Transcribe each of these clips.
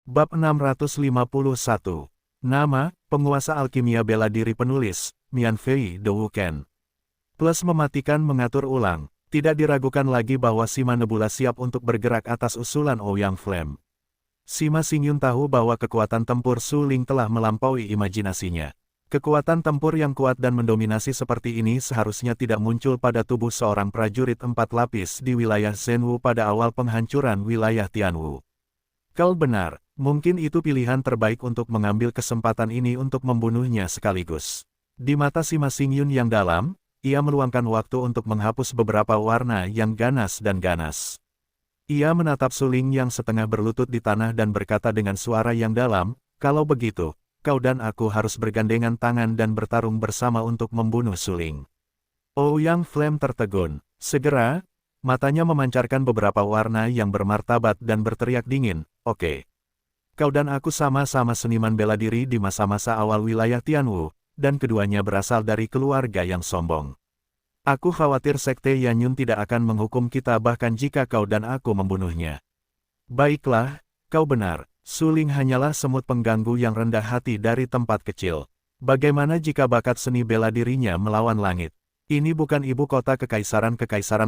Bab 651. Nama, penguasa alkimia bela diri penulis, Mian Fei De Wuken. Plus mematikan mengatur ulang, tidak diragukan lagi bahwa Sima Nebula siap untuk bergerak atas usulan Ouyang Flame. Sima Xingyun tahu bahwa kekuatan tempur Su Ling telah melampaui imajinasinya. Kekuatan tempur yang kuat dan mendominasi seperti ini seharusnya tidak muncul pada tubuh seorang prajurit 4 lapis di wilayah Zhenwu pada awal penghancuran wilayah Tianwu. Kau benar, mungkin itu pilihan terbaik untuk mengambil kesempatan ini untuk membunuhnya sekaligus. Di mata Sima Xingyun yang dalam, ia meluangkan waktu untuk menghapus beberapa warna yang ganas dan ganas. Ia menatap Su Ling yang setengah berlutut di tanah dan berkata dengan suara yang dalam, "Kalau begitu, kau dan aku harus bergandengan tangan dan bertarung bersama untuk membunuh Su Ling." Ouyang Flame tertegun. Segera, matanya memancarkan beberapa warna yang bermartabat dan berteriak dingin, "Oke. Kau dan aku sama-sama seniman bela diri di masa-masa awal wilayah Tianwu, dan keduanya berasal dari keluarga yang sombong. Aku khawatir Sekte Yanyun tidak akan menghukum kita bahkan jika kau dan aku membunuhnya." "Baiklah, kau benar, Su Ling hanyalah semut pengganggu yang rendah hati dari tempat kecil. Bagaimana jika bakat seni bela dirinya melawan langit? Ini bukan ibu kota Kekaisaran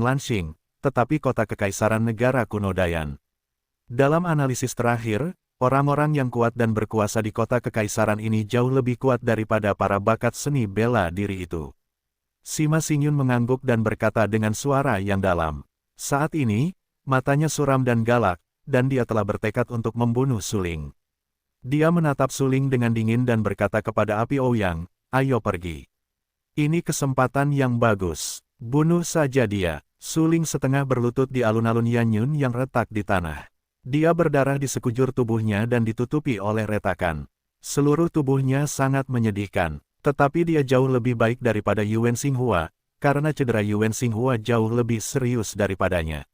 Lanxing, tetapi kota Kekaisaran Negara Kuno Dayan. Dalam analisis terakhir, orang-orang yang kuat dan berkuasa di kota Kekaisaran ini jauh lebih kuat daripada para bakat seni bela diri itu." Sima Xingyun mengangguk dan berkata dengan suara yang dalam. Saat ini, matanya suram dan galak, dan dia telah bertekad untuk membunuh Su Ling. Dia menatap Su Ling dengan dingin dan berkata kepada api Ouyang, "Ayo pergi. Ini kesempatan yang bagus. Bunuh saja dia." Su Ling setengah berlutut di alun-alun Yanyun yang retak di tanah. Dia berdarah di sekujur tubuhnya dan ditutupi oleh retakan. Seluruh tubuhnya sangat menyedihkan, tetapi dia jauh lebih baik daripada Yuan Xinghua, karena cedera Yuan Xinghua jauh lebih serius daripadanya.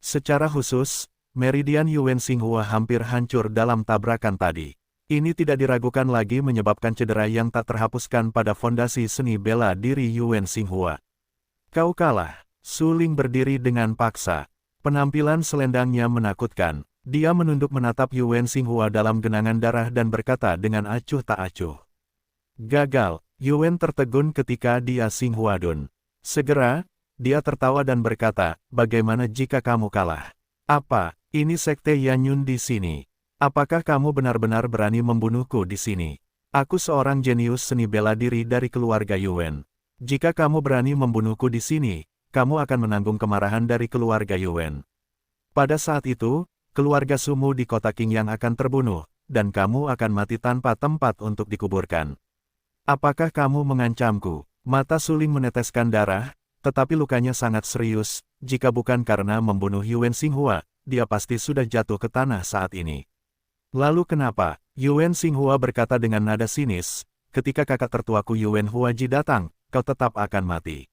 Secara khusus, meridian Yuan Xinghua hampir hancur dalam tabrakan tadi. Ini tidak diragukan lagi menyebabkan cedera yang tak terhapuskan pada fondasi seni bela diri Yuan Xinghua. "Kau kalah." Su Ling berdiri dengan paksa. Penampilan selendangnya menakutkan. Dia menunduk menatap Yuan Xinghua dalam genangan darah dan berkata dengan acuh tak acuh. "Gagal." Yuan tertegun ketika dia Xinghuadun. Segera, dia tertawa dan berkata, "Bagaimana jika kamu kalah? Apa, ini Sekte Yanyun di sini? Apakah kamu benar-benar berani membunuhku di sini? Aku seorang jenius seni bela diri dari keluarga Yuan. Jika kamu berani membunuhku di sini, kamu akan menanggung kemarahan dari keluarga Yuan. Pada saat itu, keluarga Sumu di kota Qingyang akan terbunuh, dan kamu akan mati tanpa tempat untuk dikuburkan. Apakah kamu mengancamku?" Mata Su Ling meneteskan darah, tetapi lukanya sangat serius. Jika bukan karena membunuh Yuan Xinghua, dia pasti sudah jatuh ke tanah saat ini. "Lalu kenapa?" Yuan Xinghua berkata dengan nada sinis, "Ketika kakak tertuaku Yuan Huaji datang, kau tetap akan mati.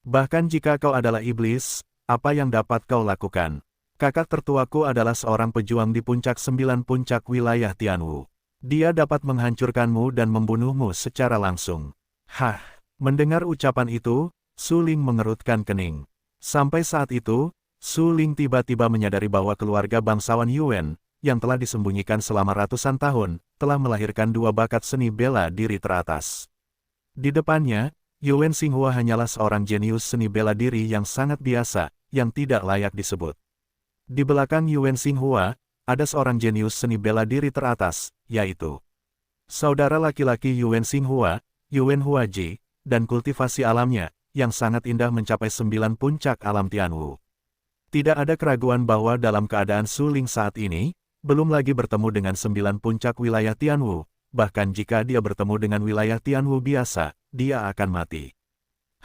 Bahkan jika kau adalah iblis, apa yang dapat kau lakukan? Kakak tertuaku adalah seorang pejuang di puncak 9 puncak wilayah Tianwu. Dia dapat menghancurkanmu dan membunuhmu secara langsung." Hah! Mendengar ucapan itu, Su Ling mengerutkan kening. Sampai saat itu, Su Ling tiba-tiba menyadari bahwa keluarga bangsawan Yuan, yang telah disembunyikan selama ratusan tahun, telah melahirkan 2 bakat seni bela diri teratas. Di depannya, Yuan Xinghua hanyalah seorang jenius seni bela diri yang sangat biasa, yang tidak layak disebut. Di belakang Yuan Xinghua, ada seorang jenius seni bela diri teratas, yaitu saudara laki-laki Yuan Xinghua, Yuan Huaji, dan kultivasi alamnya, yang sangat indah mencapai 9 puncak alam Tianwu. Tidak ada keraguan bahwa dalam keadaan Su Ling saat ini, belum lagi bertemu dengan 9 puncak wilayah Tianwu, bahkan jika dia bertemu dengan wilayah Tianwu biasa, dia akan mati.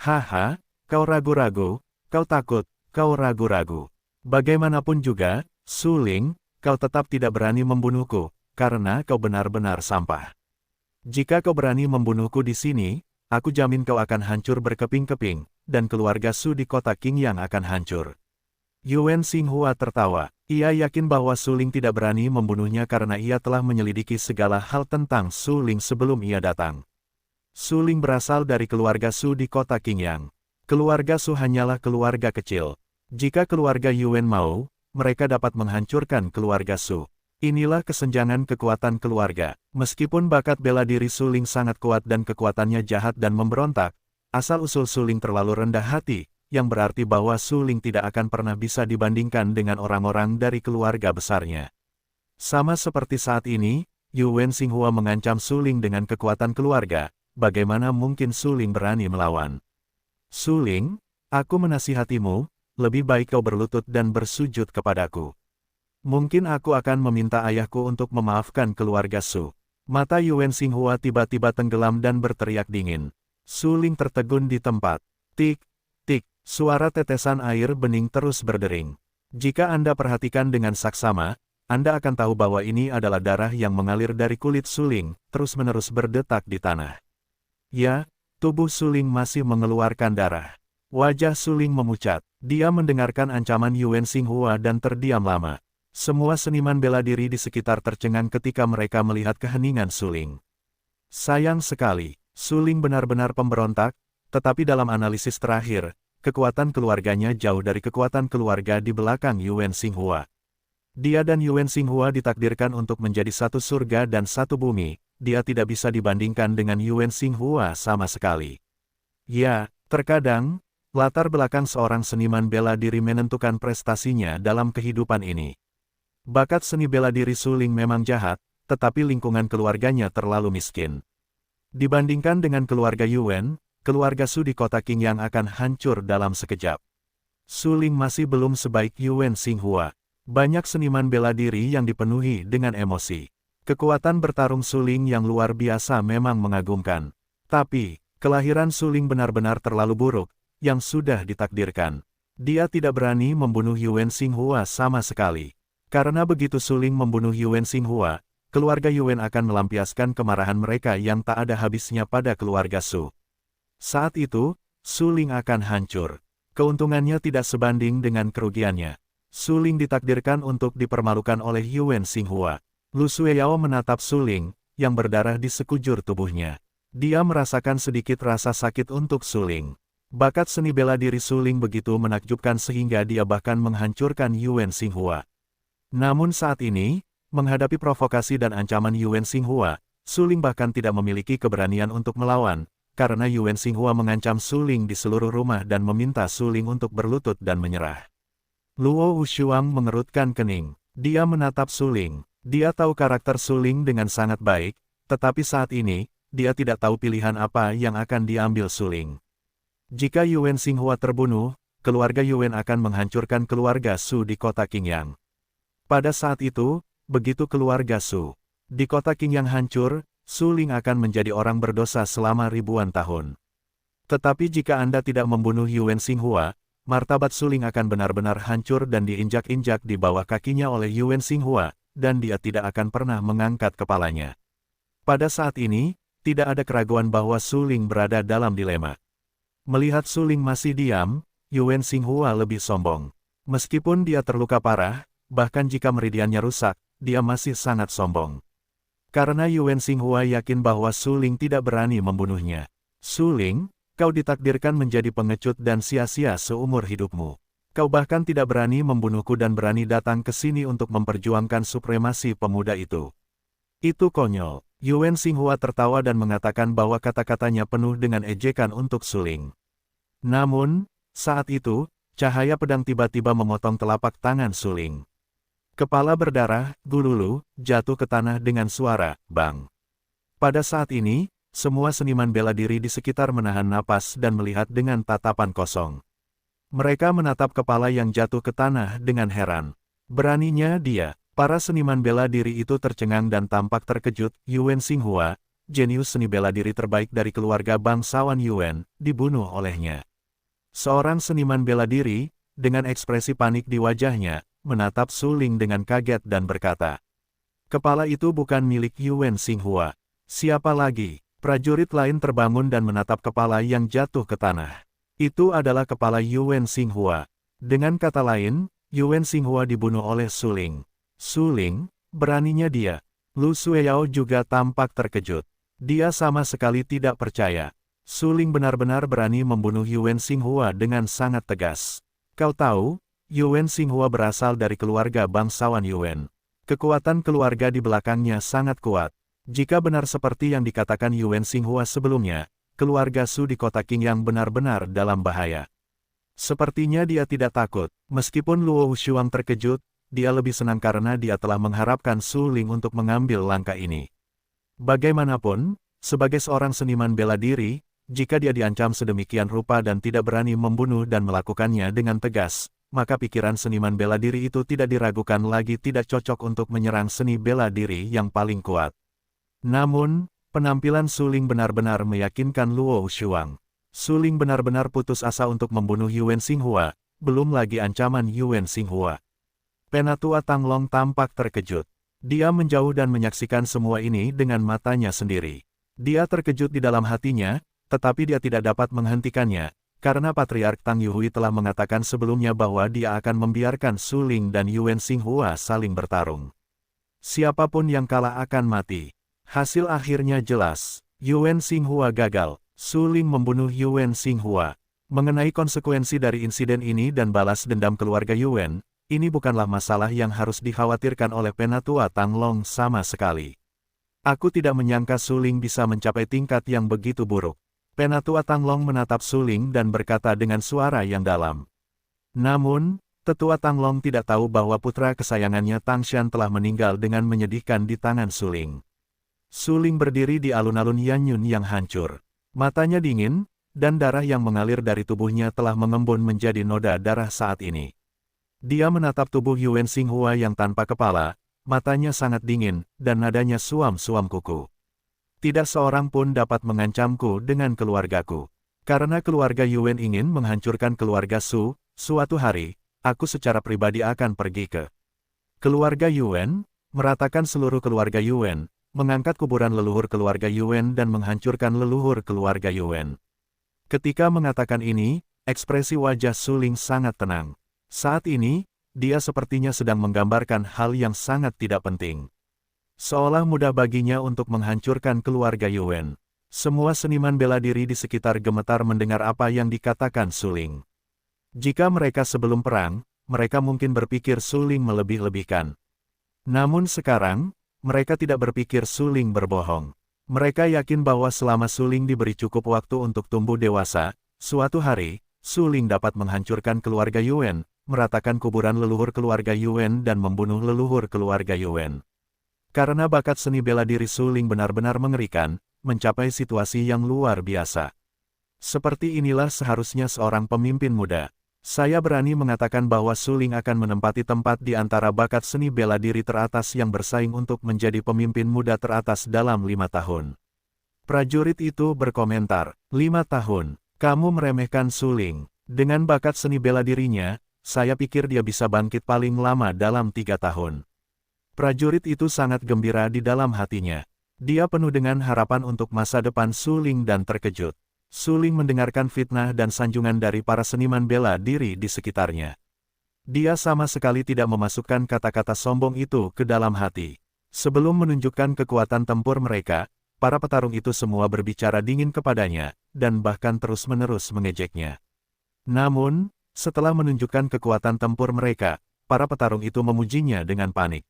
"Haha, kau ragu-ragu, kau takut, kau ragu-ragu. Bagaimanapun juga, Su Ling, kau tetap tidak berani membunuhku, karena kau benar-benar sampah. Jika kau berani membunuhku di sini, aku jamin kau akan hancur berkeping-keping, dan keluarga Su di kota Qingyang akan hancur." Yuan Xinghua tertawa. Ia yakin bahwa Su Ling tidak berani membunuhnya karena ia telah menyelidiki segala hal tentang Su Ling sebelum ia datang. Su Ling berasal dari keluarga Su di kota Qingyang. Keluarga Su hanyalah keluarga kecil. Jika keluarga Yuan mau, mereka dapat menghancurkan keluarga Su. Inilah kesenjangan kekuatan keluarga. Meskipun bakat bela diri Su Ling sangat kuat dan kekuatannya jahat dan memberontak, asal-usul Su Ling terlalu rendah hati, yang berarti bahwa Su Ling tidak akan pernah bisa dibandingkan dengan orang-orang dari keluarga besarnya. Sama seperti saat ini, Yu Wen Xinghua mengancam Su Ling dengan kekuatan keluarga, bagaimana mungkin Su Ling berani melawan? Su Ling, aku menasihatimu, lebih baik kau berlutut dan bersujud kepadaku. Mungkin aku akan meminta ayahku untuk memaafkan keluarga Su. Mata Yu Wen Xinghua tiba-tiba tenggelam dan berteriak dingin. Su Ling tertegun di tempat. Tik, tik, suara tetesan air bening terus berdering. Jika Anda perhatikan dengan saksama, Anda akan tahu bahwa ini adalah darah yang mengalir dari kulit Su Ling, terus-menerus berdetak di tanah. Ya, tubuh Su Ling masih mengeluarkan darah. Wajah Su Ling memucat. Dia mendengarkan ancaman Yu Wen Xinghua dan terdiam lama. Semua seniman bela diri di sekitar tercengang ketika mereka melihat keheningan Su Ling. Sayang sekali, Su Ling benar-benar pemberontak, tetapi dalam analisis terakhir, kekuatan keluarganya jauh dari kekuatan keluarga di belakang Yu Wen Xinghua. Dia dan Yu Wen Xinghua ditakdirkan untuk menjadi satu surga dan satu bumi, dia tidak bisa dibandingkan dengan Yu Wen Xinghua sama sekali. Ya, terkadang, latar belakang seorang seniman bela diri menentukan prestasinya dalam kehidupan ini. Bakat seni bela diri Su Ling memang jahat, tetapi lingkungan keluarganya terlalu miskin. Dibandingkan dengan keluarga Yuan, keluarga Su di kota Qingyang akan hancur dalam sekejap. Su Ling masih belum sebaik Yuan Xinghua. Banyak seniman bela diri yang dipenuhi dengan emosi. Kekuatan bertarung Su Ling yang luar biasa memang mengagumkan. Tapi, kelahiran Su Ling benar-benar terlalu buruk, yang sudah ditakdirkan. Dia tidak berani membunuh Yuan Xinghua sama sekali. Karena begitu Su Ling membunuh Yu Wen Xinghua, keluarga Yuan akan melampiaskan kemarahan mereka yang tak ada habisnya pada keluarga Su. Saat itu, Su Ling akan hancur. Keuntungannya tidak sebanding dengan kerugiannya. Su Ling ditakdirkan untuk dipermalukan oleh Yu Wen Xinghua. Lu Sueyao menatap Su Ling, yang berdarah di sekujur tubuhnya. Dia merasakan sedikit rasa sakit untuk Su Ling. Bakat seni bela diri Su Ling begitu menakjubkan sehingga dia bahkan menghancurkan Yu Wen Xinghua. Namun saat ini, menghadapi provokasi dan ancaman Yu Wen Xinghua, Su Ling bahkan tidak memiliki keberanian untuk melawan, karena Yu Wen Xinghua mengancam Su Ling di seluruh rumah dan meminta Su Ling untuk berlutut dan menyerah. Luo Wushuang mengerutkan kening. Dia menatap Su Ling. Dia tahu karakter Su Ling dengan sangat baik, tetapi saat ini, dia tidak tahu pilihan apa yang akan diambil Su Ling. Jika Yu Wen Xinghua terbunuh, keluarga Yuan akan menghancurkan keluarga Su di kota Qingyang. Pada saat itu, begitu keluarga Su di kota Qingyang hancur, Su Ling akan menjadi orang berdosa selama ribuan tahun. Tetapi jika Anda tidak membunuh Yu Wen Xinghua, martabat Su Ling akan benar-benar hancur dan diinjak-injak di bawah kakinya oleh Yu Wen Xinghua, dan dia tidak akan pernah mengangkat kepalanya. Pada saat ini, tidak ada keraguan bahwa Su Ling berada dalam dilema. Melihat Su Ling masih diam, Yu Wen Xinghua lebih sombong. Meskipun dia terluka parah, bahkan jika meridiannya rusak, dia masih sangat sombong. Karena Yu Wen Xinghua yakin bahwa Su Ling tidak berani membunuhnya. Su Ling, kau ditakdirkan menjadi pengecut dan sia-sia seumur hidupmu. Kau bahkan tidak berani membunuhku dan berani datang ke sini untuk memperjuangkan supremasi pemuda itu. Itu konyol. Yu Wen Xinghua tertawa dan mengatakan bahwa kata-katanya penuh dengan ejekan untuk Su Ling. Namun, saat itu, cahaya pedang tiba-tiba memotong telapak tangan Su Ling. Kepala berdarah, gululu, jatuh ke tanah dengan suara, bang. Pada saat ini, semua seniman bela diri di sekitar menahan napas dan melihat dengan tatapan kosong. Mereka menatap kepala yang jatuh ke tanah dengan heran. Beraninya dia, para seniman bela diri itu tercengang dan tampak terkejut. Yu Wen Xinghua, jenius seni bela diri terbaik dari keluarga bangsawan Yuan, dibunuh olehnya. Seorang seniman bela diri, dengan ekspresi panik di wajahnya, menatap Su Ling dengan kaget dan berkata, "Kepala itu bukan milik Yu Wen Xinghua. Siapa lagi?" Prajurit lain terbangun dan menatap kepala yang jatuh ke tanah. Itu adalah kepala Yu Wen Xinghua. Dengan kata lain, Yu Wen Xinghua dibunuh oleh Su Ling. Su Ling, beraninya dia. Lu Sueyao juga tampak terkejut. Dia sama sekali tidak percaya. Su Ling benar-benar berani membunuh Yu Wen Xinghua dengan sangat tegas. Kau tahu, Yu Wen Xinghua berasal dari keluarga bangsawan Yuan. Kekuatan keluarga di belakangnya sangat kuat. Jika benar seperti yang dikatakan Yuan Xinghua sebelumnya, keluarga Su di kota Qingyang benar-benar dalam bahaya. Sepertinya dia tidak takut. Meskipun Luo Shuang terkejut, dia lebih senang karena dia telah mengharapkan Su Ling untuk mengambil langkah ini. Bagaimanapun, sebagai seorang seniman bela diri, jika dia diancam sedemikian rupa dan tidak berani membunuh dan melakukannya dengan tegas, maka pikiran seniman bela diri itu tidak diragukan lagi tidak cocok untuk menyerang seni bela diri yang paling kuat. Namun, penampilan Su Ling benar-benar meyakinkan Luo Shuang. Su Ling benar-benar putus asa untuk membunuh Yuan Xinghua, belum lagi ancaman Yuan Xinghua. Penatua Tang Long tampak terkejut. Dia menjauh dan menyaksikan semua ini dengan matanya sendiri. Dia terkejut di dalam hatinya, tetapi dia tidak dapat menghentikannya, karena Patriark Tang Yuhui telah mengatakan sebelumnya bahwa dia akan membiarkan Su Ling dan Yuan Xinghua saling bertarung. Siapapun yang kalah akan mati. Hasil akhirnya jelas. Yuan Xinghua gagal. Su Ling membunuh Yuan Xinghua. Mengenai konsekuensi dari insiden ini dan balas dendam keluarga Yuan, ini bukanlah masalah yang harus dikhawatirkan oleh Penatua Tang Long sama sekali. Aku tidak menyangka Su Ling bisa mencapai tingkat yang begitu buruk. Penatua Tang Long menatap Su Ling dan berkata dengan suara yang dalam. Namun, Tetua Tang Long tidak tahu bahwa putra kesayangannya Tang Shan telah meninggal dengan menyedihkan di tangan Su Ling. Su Ling berdiri di alun-alun Yanyun yang hancur. Matanya dingin, dan darah yang mengalir dari tubuhnya telah mengembun menjadi noda darah saat ini. Dia menatap tubuh Yuan Xinghua yang tanpa kepala, matanya sangat dingin, dan nadanya suam-suam kuku. Tidak seorang pun dapat mengancamku dengan keluargaku. Karena keluarga Yuan ingin menghancurkan keluarga Su, suatu hari, aku secara pribadi akan pergi ke keluarga Yuan, meratakan seluruh keluarga Yuan, mengangkat kuburan leluhur keluarga Yuan dan menghancurkan leluhur keluarga Yuan. Ketika mengatakan ini, ekspresi wajah Su Ling sangat tenang. Saat ini, dia sepertinya sedang menggambarkan hal yang sangat tidak penting. Seolah mudah baginya untuk menghancurkan keluarga Yuan. Semua seniman bela diri di sekitar gemetar mendengar apa yang dikatakan Su Ling. Jika mereka sebelum perang, mereka mungkin berpikir Su Ling melebih-lebihkan. Namun sekarang, mereka tidak berpikir Su Ling berbohong. Mereka yakin bahwa selama Su Ling diberi cukup waktu untuk tumbuh dewasa, suatu hari, Su Ling dapat menghancurkan keluarga Yuan, meratakan kuburan leluhur keluarga Yuan dan membunuh leluhur keluarga Yuan. Karena bakat seni bela diri Su Ling benar-benar mengerikan, mencapai situasi yang luar biasa. Seperti inilah seharusnya seorang pemimpin muda. Saya berani mengatakan bahwa Su Ling akan menempati tempat di antara bakat seni bela diri teratas yang bersaing untuk menjadi pemimpin muda teratas dalam 5 tahun. Prajurit itu berkomentar, 5 tahun, kamu meremehkan Su Ling. Dengan bakat seni bela dirinya, saya pikir dia bisa bangkit paling lama dalam 3 tahun. Prajurit itu sangat gembira di dalam hatinya. Dia penuh dengan harapan untuk masa depan Su Ling dan terkejut. Su Ling mendengarkan fitnah dan sanjungan dari para seniman bela diri di sekitarnya. Dia sama sekali tidak memasukkan kata-kata sombong itu ke dalam hati. Sebelum menunjukkan kekuatan tempur mereka, para petarung itu semua berbicara dingin kepadanya, dan bahkan terus-menerus mengejeknya. Namun, setelah menunjukkan kekuatan tempur mereka, para petarung itu memujinya dengan panik.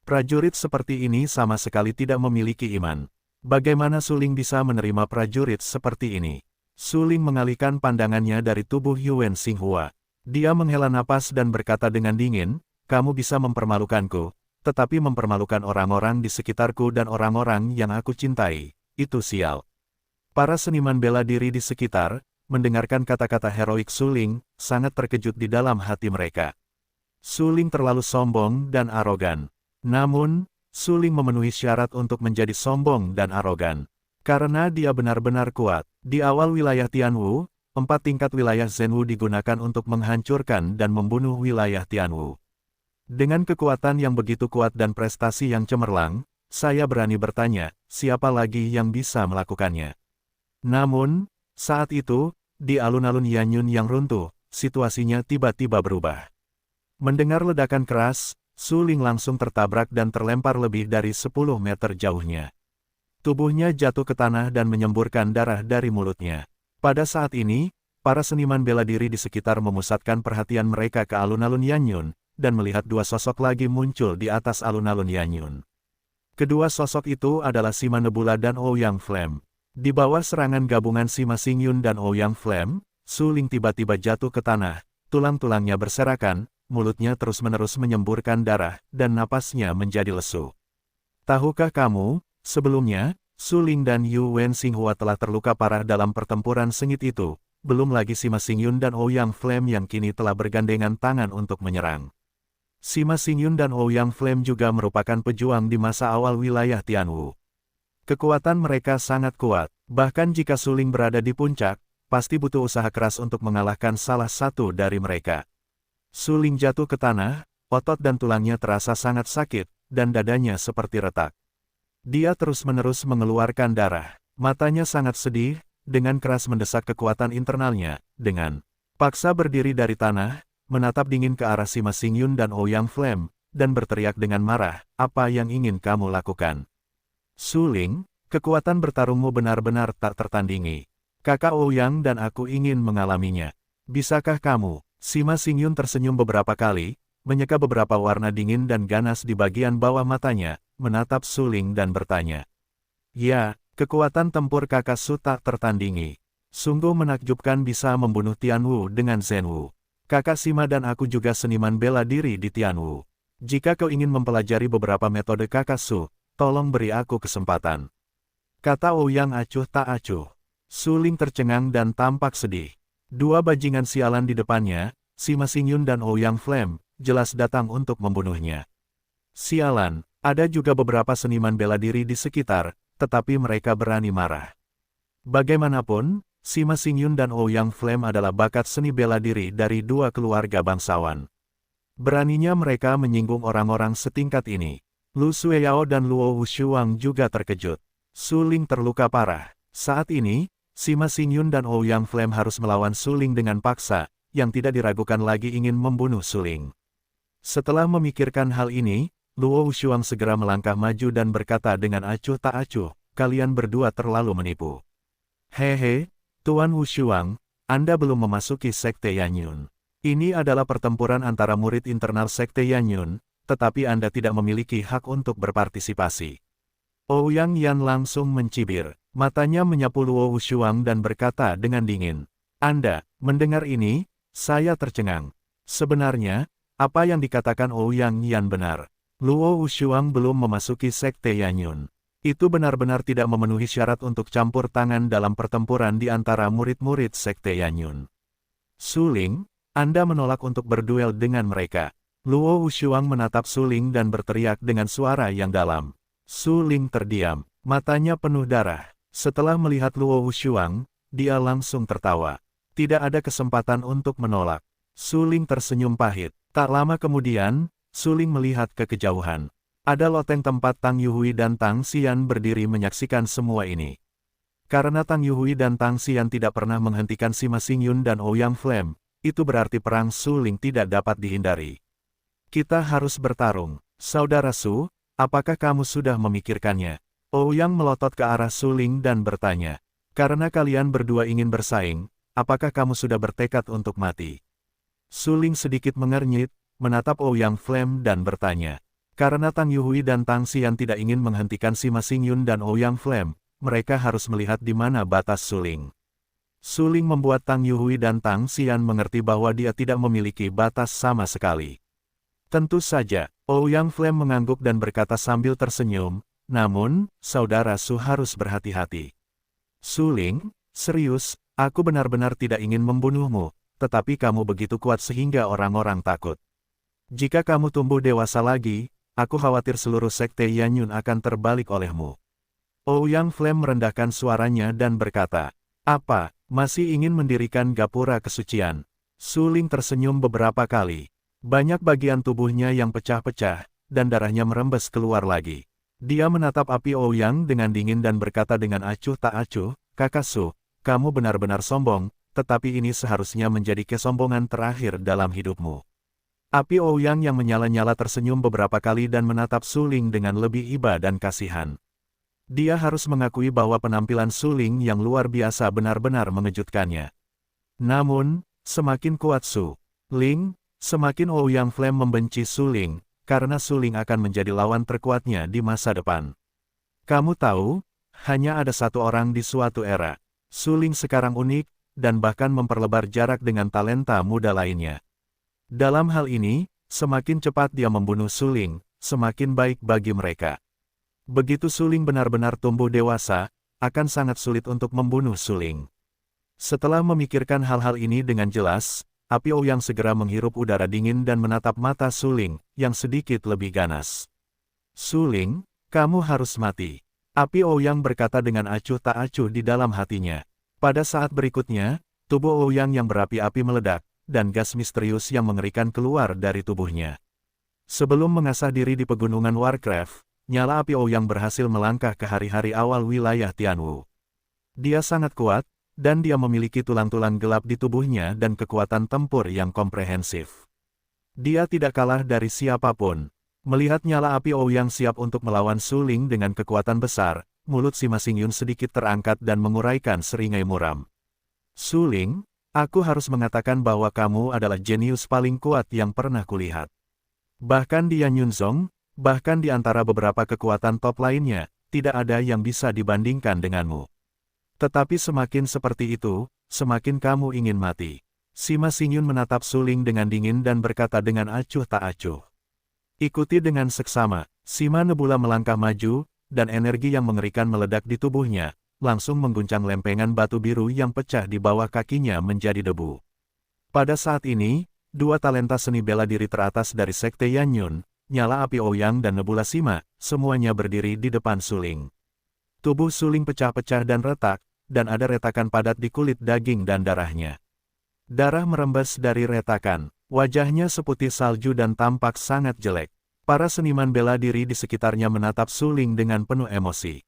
Prajurit seperti ini sama sekali tidak memiliki iman. Bagaimana Su Ling bisa menerima prajurit seperti ini? Su Ling mengalihkan pandangannya dari tubuh Yuan Xinghua. Dia menghela napas dan berkata dengan dingin, kamu bisa mempermalukanku, tetapi mempermalukan orang-orang di sekitarku dan orang-orang yang aku cintai, itu sial. Para seniman bela diri di sekitar, mendengarkan kata-kata heroik Su Ling, sangat terkejut di dalam hati mereka. Su Ling terlalu sombong dan arogan. Namun, Su Ling memenuhi syarat untuk menjadi sombong dan arogan. Karena dia benar-benar kuat. Di awal wilayah Tianwu, 4 tingkat wilayah Zhenwu digunakan untuk menghancurkan dan membunuh wilayah Tianwu. Dengan kekuatan yang begitu kuat dan prestasi yang cemerlang, saya berani bertanya, siapa lagi yang bisa melakukannya? Namun, saat itu, di alun-alun Yanyun yang runtuh, situasinya tiba-tiba berubah. Mendengar ledakan keras, Su Ling langsung tertabrak dan terlempar lebih dari 10 meter jauhnya. Tubuhnya jatuh ke tanah dan menyemburkan darah dari mulutnya. Pada saat ini, para seniman bela diri di sekitar memusatkan perhatian mereka ke alun-alun Yanyun, dan melihat dua sosok lagi muncul di atas alun-alun Yanyun. Kedua sosok itu adalah Sima Nebula dan Ouyang Flame. Di bawah serangan gabungan Sima Xingyun dan Ouyang Flame, Su Ling tiba-tiba jatuh ke tanah, tulang-tulangnya berserakan, mulutnya terus-menerus menyemburkan darah, dan napasnya menjadi lesu. Tahukah kamu, sebelumnya, Su Ling dan Yu Wen Xinghua telah terluka parah dalam pertempuran sengit itu, belum lagi Sima Xingyun dan Ouyang Flame yang kini telah bergandengan tangan untuk menyerang. Sima Xingyun dan Ouyang Flame juga merupakan pejuang di masa awal wilayah Tianwu. Kekuatan mereka sangat kuat, bahkan jika Su Ling berada di puncak, pasti butuh usaha keras untuk mengalahkan salah satu dari mereka. Su Ling jatuh ke tanah, otot dan tulangnya terasa sangat sakit, dan dadanya seperti retak. Dia terus-menerus mengeluarkan darah, matanya sangat sedih, dengan keras mendesak kekuatan internalnya, dengan paksa berdiri dari tanah, menatap dingin ke arah Sima Xingyun dan Ouyang Flame, dan berteriak dengan marah, "Apa yang ingin kamu lakukan?" Su Ling, kekuatan bertarungmu benar-benar tak tertandingi. Kakak Ouyang dan aku ingin mengalaminya. Bisakah kamu? Sima Xingyun tersenyum beberapa kali, menyeka beberapa warna dingin dan ganas di bagian bawah matanya, menatap Su Ling dan bertanya. Ya, kekuatan tempur kakak Su tak tertandingi. Sungguh menakjubkan bisa membunuh Tianwu dengan Zhenwu. Kakak Sima dan aku juga seniman bela diri di Tianwu. Jika kau ingin mempelajari beberapa metode kakak Su, tolong beri aku kesempatan. Kata Ouyang acuh tak acuh. Su Ling tercengang dan tampak sedih. Dua bajingan sialan di depannya, Sima Xingyun dan Ouyang Flame, jelas datang untuk membunuhnya. Sialan, ada juga beberapa seniman bela diri di sekitar, tetapi mereka berani marah. Bagaimanapun, Sima Xingyun dan Ouyang Flame adalah bakat seni bela diri dari dua keluarga bangsawan. Beraninya mereka menyinggung orang-orang setingkat ini. Lu Sueyao dan Luo Wushuang juga terkejut. Su Ling terluka parah. Saat ini, Sima Xingyun dan Ouyang Flame harus melawan Su Ling dengan paksa, yang tidak diragukan lagi ingin membunuh Su Ling. Setelah memikirkan hal ini, Luo Wushuang segera melangkah maju dan berkata dengan acuh tak acuh, "Kalian berdua terlalu menipu." "Hehe, Tuan Wushuang, Anda belum memasuki Sekte Yanyun. Ini adalah pertempuran antara murid internal Sekte Yanyun, tetapi Anda tidak memiliki hak untuk berpartisipasi." Ouyang Yan langsung mencibir, matanya menyapu Luo Wushuang dan berkata dengan dingin, "Anda, mendengar ini, saya tercengang. Sebenarnya, apa yang dikatakan Ouyang Yan benar. Luo Wushuang belum memasuki Sekte Yanyun. Itu benar-benar tidak memenuhi syarat untuk campur tangan dalam pertempuran di antara murid-murid Sekte Yanyun. Su Ling, Anda menolak untuk berduel dengan mereka." Luo Wushuang menatap Su Ling dan berteriak dengan suara yang dalam. Su Ling terdiam, matanya penuh darah. Setelah melihat Luo Wushuang, dia langsung tertawa. Tidak ada kesempatan untuk menolak. Su Ling tersenyum pahit. Tak lama kemudian, Su Ling melihat ke kejauhan. Ada loteng tempat Tang Yuhui dan Tang Xian berdiri menyaksikan semua ini. Karena Tang Yuhui dan Tang Xian tidak pernah menghentikan Sima Xingyun dan Ouyang Flame, itu berarti perang Su Ling tidak dapat dihindari. "Kita harus bertarung. Saudara Su, apakah kamu sudah memikirkannya?" Ouyang melotot ke arah Su Ling dan bertanya. "Karena kalian berdua ingin bersaing, apakah kamu sudah bertekad untuk mati?" Su Ling sedikit mengernyit, menatap Ouyang Flame dan bertanya. Karena Tang Yuhui dan Tang Xian tidak ingin menghentikan Sima Xingyun dan Ouyang Flame, mereka harus melihat di mana batas Su Ling. Su Ling membuat Tang Yuhui dan Tang Xian mengerti bahwa dia tidak memiliki batas sama sekali. Tentu saja, Ouyang Flame mengangguk dan berkata sambil tersenyum, "Namun, Saudara Su harus berhati-hati." "Su Ling, serius, aku benar-benar tidak ingin membunuhmu, tetapi kamu begitu kuat sehingga orang-orang takut. Jika kamu tumbuh dewasa lagi, aku khawatir seluruh Sekte Yanyun akan terbalik olehmu." Ouyang Flame merendahkan suaranya dan berkata, "Apa, masih ingin mendirikan gapura kesucian?" Su Ling tersenyum beberapa kali. Banyak bagian tubuhnya yang pecah-pecah, dan darahnya merembes keluar lagi. Dia menatap api Ouyang dengan dingin dan berkata dengan acuh tak acuh, "Kakak Su, kamu benar-benar sombong, tetapi ini seharusnya menjadi kesombongan terakhir dalam hidupmu." Api Ouyang yang menyala-nyala tersenyum beberapa kali dan menatap Su Ling dengan lebih iba dan kasihan. Dia harus mengakui bahwa penampilan Su Ling yang luar biasa benar-benar mengejutkannya. Namun, semakin kuat Su Ling, Semakin Ouyang Flame membenci Suling, karena Suling akan menjadi lawan terkuatnya di masa depan. Kamu tahu, hanya ada satu orang di suatu era. Suling sekarang unik, dan bahkan memperlebar jarak dengan talenta muda lainnya. Dalam hal ini, semakin cepat dia membunuh Suling, semakin baik bagi mereka. Begitu Suling benar-benar tumbuh dewasa, akan sangat sulit untuk membunuh Suling. Setelah memikirkan hal-hal ini dengan jelas, Api Ouyang segera menghirup udara dingin dan menatap mata Suling, yang sedikit lebih ganas. Suling, kamu harus mati. Api Ouyang berkata dengan acuh tak acuh di dalam hatinya. Pada saat berikutnya, tubuh Ouyang yang berapi-api meledak, dan gas misterius yang mengerikan keluar dari tubuhnya. Sebelum mengasah diri di pegunungan Warcraft, nyala Api Ouyang berhasil melangkah ke hari-hari awal wilayah Tianwu. Dia sangat kuat, dan dia memiliki tulang-tulang gelap di tubuhnya dan kekuatan tempur yang komprehensif. Dia tidak kalah dari siapapun. Melihat nyala Api Ouyang siap untuk melawan Suling dengan kekuatan besar, mulut Sima Xingyun sedikit terangkat dan menguraikan seringai muram. Suling, aku harus mengatakan bahwa kamu adalah jenius paling kuat yang pernah kulihat. Bahkan di Yanyunzong, bahkan di antara beberapa kekuatan top lainnya, tidak ada yang bisa dibandingkan denganmu. Tetapi semakin seperti itu, semakin kamu ingin mati. Sima Xingyun menatap Suling dengan dingin dan berkata dengan acuh tak acuh. Ikuti dengan seksama, Sima Nebula melangkah maju, dan energi yang mengerikan meledak di tubuhnya, langsung mengguncang lempengan batu biru yang pecah di bawah kakinya menjadi debu. Pada saat ini, dua talenta seni bela diri teratas dari Sekte Yanyun, nyala Api Ouyang dan Nebula Sima, semuanya berdiri di depan Suling. Tubuh Suling pecah-pecah dan retak, dan ada retakan padat di kulit daging dan darahnya. Darah merembes dari retakan, wajahnya seputih salju dan tampak sangat jelek. Para seniman bela diri di sekitarnya menatap Suling dengan penuh emosi.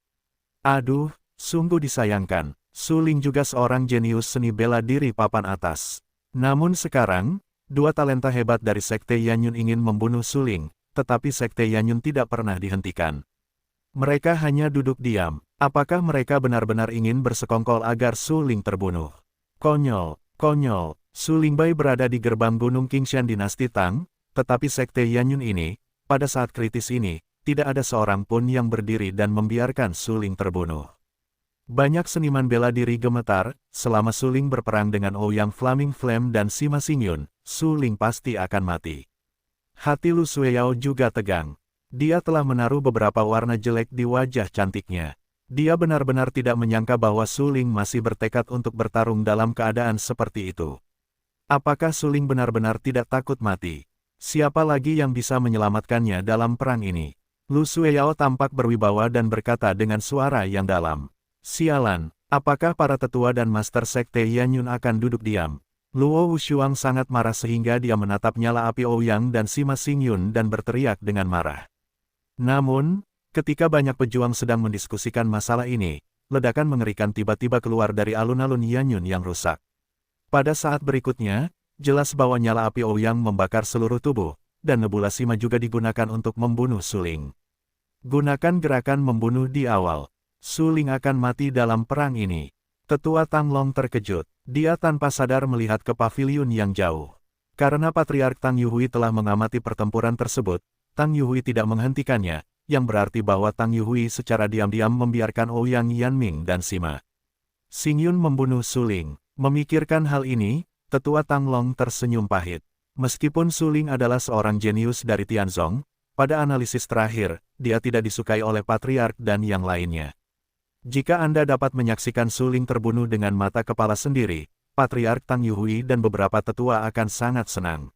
Aduh, sungguh disayangkan, Suling juga seorang jenius seni bela diri papan atas. Namun sekarang, dua talenta hebat dari Sekte Yanyun ingin membunuh Suling, tetapi Sekte Yanyun tidak pernah dihentikan. Mereka hanya duduk diam. Apakah mereka benar-benar ingin bersekongkol agar Suling terbunuh? Konyol, konyol, Suling Bai berada di gerbang Gunung Qingshan dinasti Tang, tetapi Sekte Yanyun ini, pada saat kritis ini, tidak ada seorang pun yang berdiri dan membiarkan Suling terbunuh. Banyak seniman bela diri gemetar, selama Suling berperang dengan Ouyang Flaming Flame dan Sima Xingyun, Suling pasti akan mati. Hati Lu Sueyao juga tegang. Dia telah menaruh beberapa warna jelek di wajah cantiknya. Dia benar-benar tidak menyangka bahwa Suling masih bertekad untuk bertarung dalam keadaan seperti itu. Apakah Suling benar-benar tidak takut mati? Siapa lagi yang bisa menyelamatkannya dalam perang ini? Lu Sueyao tampak berwibawa dan berkata dengan suara yang dalam. Sialan, apakah para tetua dan master Sekte Yanyun akan duduk diam? Luo Wushuang sangat marah sehingga dia menatap nyala Api Ouyang dan Sima Xingyun dan berteriak dengan marah. Namun, ketika banyak pejuang sedang mendiskusikan masalah ini, ledakan mengerikan tiba-tiba keluar dari alun-alun Yanyun yang rusak. Pada saat berikutnya, jelas bahwa nyala Api Ouyang membakar seluruh tubuh, dan Nebula Sima juga digunakan untuk membunuh Suling. Gunakan gerakan membunuh di awal. Suling akan mati dalam perang ini. Tetua Tang Long terkejut. Dia tanpa sadar melihat ke paviliun yang jauh. Karena Patriark Tang Yuhui telah mengamati pertempuran tersebut, Tang Yuhui tidak menghentikannya, yang berarti bahwa Tang Yuhui secara diam-diam membiarkan Ouyang Yanming dan Sima Xingyun membunuh Suling. Memikirkan hal ini, Tetua Tang Long tersenyum pahit. Meskipun Suling adalah seorang jenius dari Tianzong, pada analisis terakhir, dia tidak disukai oleh Patriark dan yang lainnya. Jika Anda dapat menyaksikan Suling terbunuh dengan mata kepala sendiri, Patriark Tang Yuhui dan beberapa tetua akan sangat senang.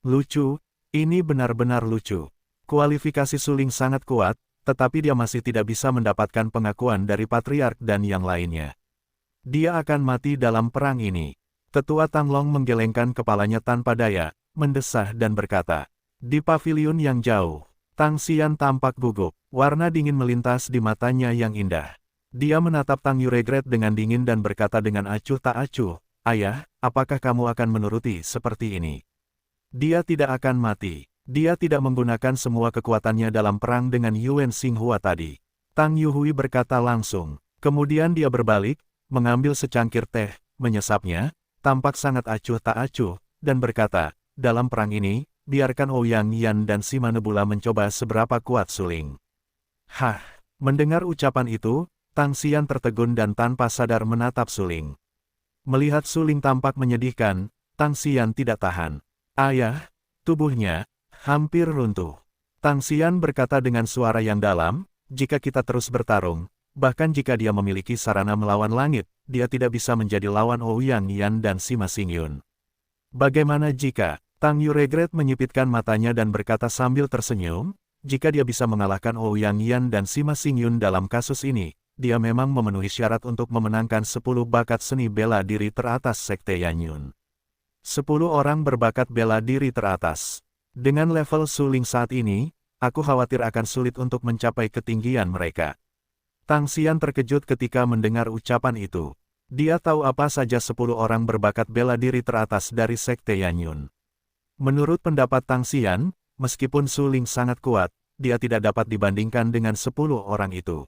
Lucu, ini benar-benar lucu. Kualifikasi Suling sangat kuat, tetapi dia masih tidak bisa mendapatkan pengakuan dari Patriark dan yang lainnya. Dia akan mati dalam perang ini. Tetua Tang Long menggelengkan kepalanya tanpa daya, mendesah dan berkata. Di paviliun yang jauh, Tang Xian tampak gugup, warna dingin melintas di matanya yang indah. Dia menatap Tang Yuregret dengan dingin dan berkata dengan acuh tak acuh, Ayah, apakah kamu akan menuruti seperti ini? Dia tidak akan mati. Dia tidak menggunakan semua kekuatannya dalam perang dengan Yuan Xinghua tadi. Tang Yuhui berkata langsung. Kemudian dia berbalik, mengambil secangkir teh, menyesapnya, tampak sangat acuh tak acuh, dan berkata, dalam perang ini, biarkan Ouyang Yan dan Sima Nebula mencoba seberapa kuat Suling. Hah, mendengar ucapan itu, Tang Xian tertegun dan tanpa sadar menatap Suling. Melihat Suling tampak menyedihkan, Tang Xian tidak tahan. Ayah, tubuhnya hampir runtuh. Tang Xian berkata dengan suara yang dalam, jika kita terus bertarung, bahkan jika dia memiliki sarana melawan langit, dia tidak bisa menjadi lawan Ouyang Yan dan Sima Xingyun. Bagaimana jika, Tang Yuregret menyipitkan matanya dan berkata sambil tersenyum, jika dia bisa mengalahkan Ouyang Yan dan Sima Xingyun dalam kasus ini, dia memang memenuhi syarat untuk memenangkan 10 bakat seni bela diri teratas Sekte Yanyun. 10 orang berbakat bela diri teratas. Dengan level Suling saat ini, aku khawatir akan sulit untuk mencapai ketinggian mereka. Tang Xian terkejut ketika mendengar ucapan itu. Dia tahu apa saja 10 orang berbakat bela diri teratas dari Sekte Yanyun. Menurut pendapat Tang Xian, meskipun Suling sangat kuat, dia tidak dapat dibandingkan dengan 10 orang itu.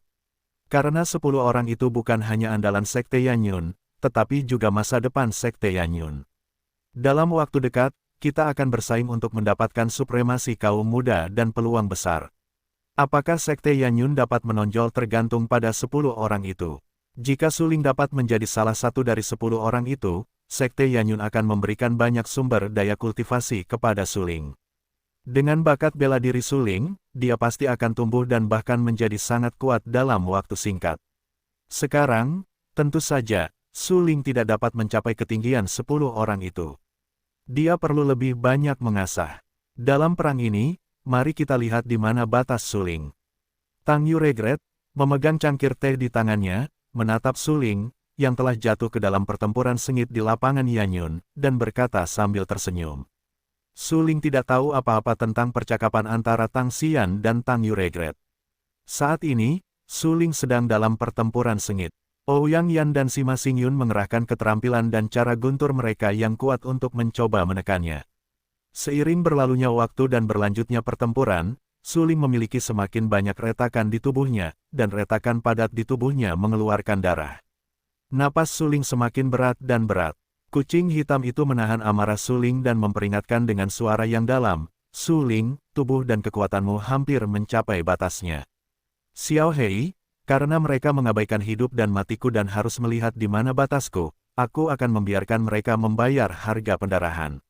Karena 10 orang itu bukan hanya andalan Sekte Yanyun, tetapi juga masa depan Sekte Yanyun. Dalam waktu dekat, kita akan bersaing untuk mendapatkan supremasi kaum muda dan peluang besar. Apakah Sekte Yanyun dapat menonjol tergantung pada 10 orang itu. Jika Suling dapat menjadi salah satu dari 10 orang itu, Sekte Yanyun akan memberikan banyak sumber daya kultivasi kepada Suling. Dengan bakat bela diri Suling, dia pasti akan tumbuh dan bahkan menjadi sangat kuat dalam waktu singkat. Sekarang, tentu saja, Suling tidak dapat mencapai ketinggian 10 orang itu. Dia perlu lebih banyak mengasah. Dalam perang ini, mari kita lihat di mana batas Suling. Tang Yuregret, memegang cangkir teh di tangannya, menatap Suling, yang telah jatuh ke dalam pertempuran sengit di lapangan Yanyun, dan berkata sambil tersenyum. Suling tidak tahu apa-apa tentang percakapan antara Tang Xian dan Tang Yuregret. Saat ini, Suling sedang dalam pertempuran sengit. Ouyang Yan dan Sima Xingyun mengerahkan keterampilan dan cara guntur mereka yang kuat untuk mencoba menekannya. Seiring berlalunya waktu dan berlanjutnya pertempuran, Suling memiliki semakin banyak retakan di tubuhnya, dan retakan padat di tubuhnya mengeluarkan darah. Napas Suling semakin berat dan berat. Kucing hitam itu menahan amarah Suling dan memperingatkan dengan suara yang dalam, "Suling, tubuh dan kekuatanmu hampir mencapai batasnya. Xiao Hei, karena mereka mengabaikan hidup dan matiku dan harus melihat di mana batasku, aku akan membiarkan mereka membayar harga pendarahan."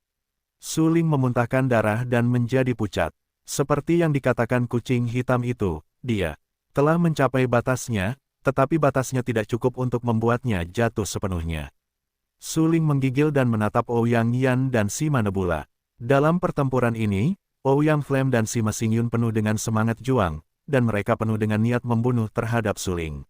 Suling memuntahkan darah dan menjadi pucat. Seperti yang dikatakan kucing hitam itu, dia telah mencapai batasnya, tetapi batasnya tidak cukup untuk membuatnya jatuh sepenuhnya. Suling menggigil dan menatap Ouyang Yan dan Sima Nebula. Dalam pertempuran ini, Ouyang Flame dan Sima Xingyun penuh dengan semangat juang, dan mereka penuh dengan niat membunuh terhadap Suling.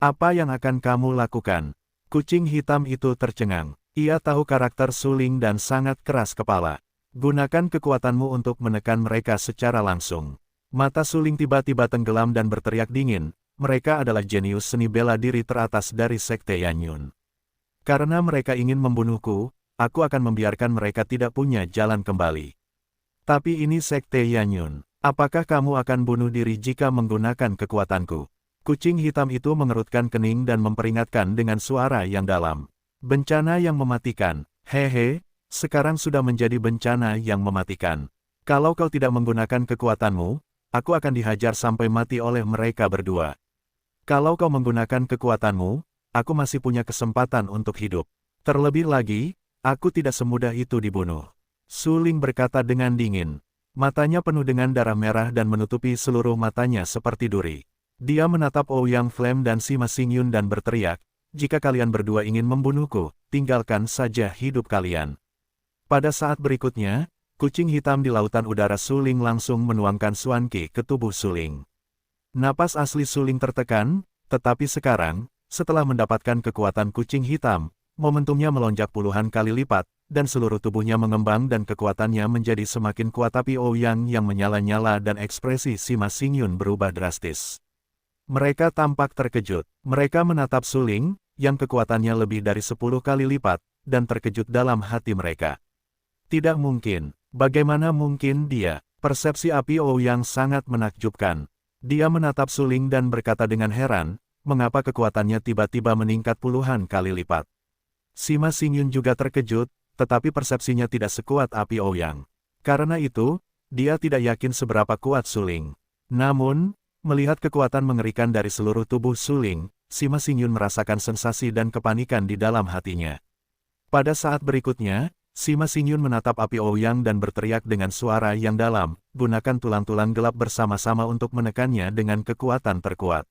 "Apa yang akan kamu lakukan?" Kucing hitam itu tercengang. Ia tahu karakter Suling dan sangat keras kepala. "Gunakan kekuatanmu untuk menekan mereka secara langsung." Mata Suling tiba-tiba tenggelam dan berteriak dingin, "Mereka adalah jenius seni bela diri teratas dari Sekte Yanyun. Karena mereka ingin membunuhku, aku akan membiarkan mereka tidak punya jalan kembali. Tapi ini Sekte Yanyun. Apakah kamu akan bunuh diri jika menggunakan kekuatanku?" Kucing hitam itu mengerutkan kening dan memperingatkan dengan suara yang dalam. "Bencana yang mematikan, hehe, sekarang sudah menjadi bencana yang mematikan. Kalau kau tidak menggunakan kekuatanmu, aku akan dihajar sampai mati oleh mereka berdua. Kalau kau menggunakan kekuatanmu, aku masih punya kesempatan untuk hidup. Terlebih lagi, aku tidak semudah itu dibunuh." Suling berkata dengan dingin. Matanya penuh dengan darah merah dan menutupi seluruh matanya seperti duri. Dia menatap Ouyang Flame dan Sima Xingyun dan berteriak, "Jika kalian berdua ingin membunuhku, tinggalkan saja hidup kalian." Pada saat berikutnya, kucing hitam di lautan udara Suling langsung menuangkan Xuanqi ke tubuh Suling. Napas asli Suling tertekan, tetapi sekarang, setelah mendapatkan kekuatan kucing hitam, momentumnya melonjak puluhan kali lipat, dan seluruh tubuhnya mengembang dan kekuatannya menjadi semakin kuat. Tapi Ouyang yang menyala-nyala dan ekspresi Sima Xingyun berubah drastis. Mereka tampak terkejut. Mereka menatap Suling, yang kekuatannya lebih dari 10 kali lipat, dan terkejut dalam hati mereka. Tidak mungkin. Bagaimana mungkin dia? Persepsi api Ouyang sangat menakjubkan. Dia menatap Suling dan berkata dengan heran, mengapa kekuatannya tiba-tiba meningkat puluhan kali lipat. Sima Xingyun juga terkejut, tetapi persepsinya tidak sekuat api Ouyang. Karena itu, dia tidak yakin seberapa kuat Suling. Namun, melihat kekuatan mengerikan dari seluruh tubuh Suling, Sima Xingyun merasakan sensasi dan kepanikan di dalam hatinya. Pada saat berikutnya, Sima Xingyun menatap api Ouyang dan berteriak dengan suara yang dalam, gunakan tulang-tulang gelap bersama-sama untuk menekannya dengan kekuatan terkuat.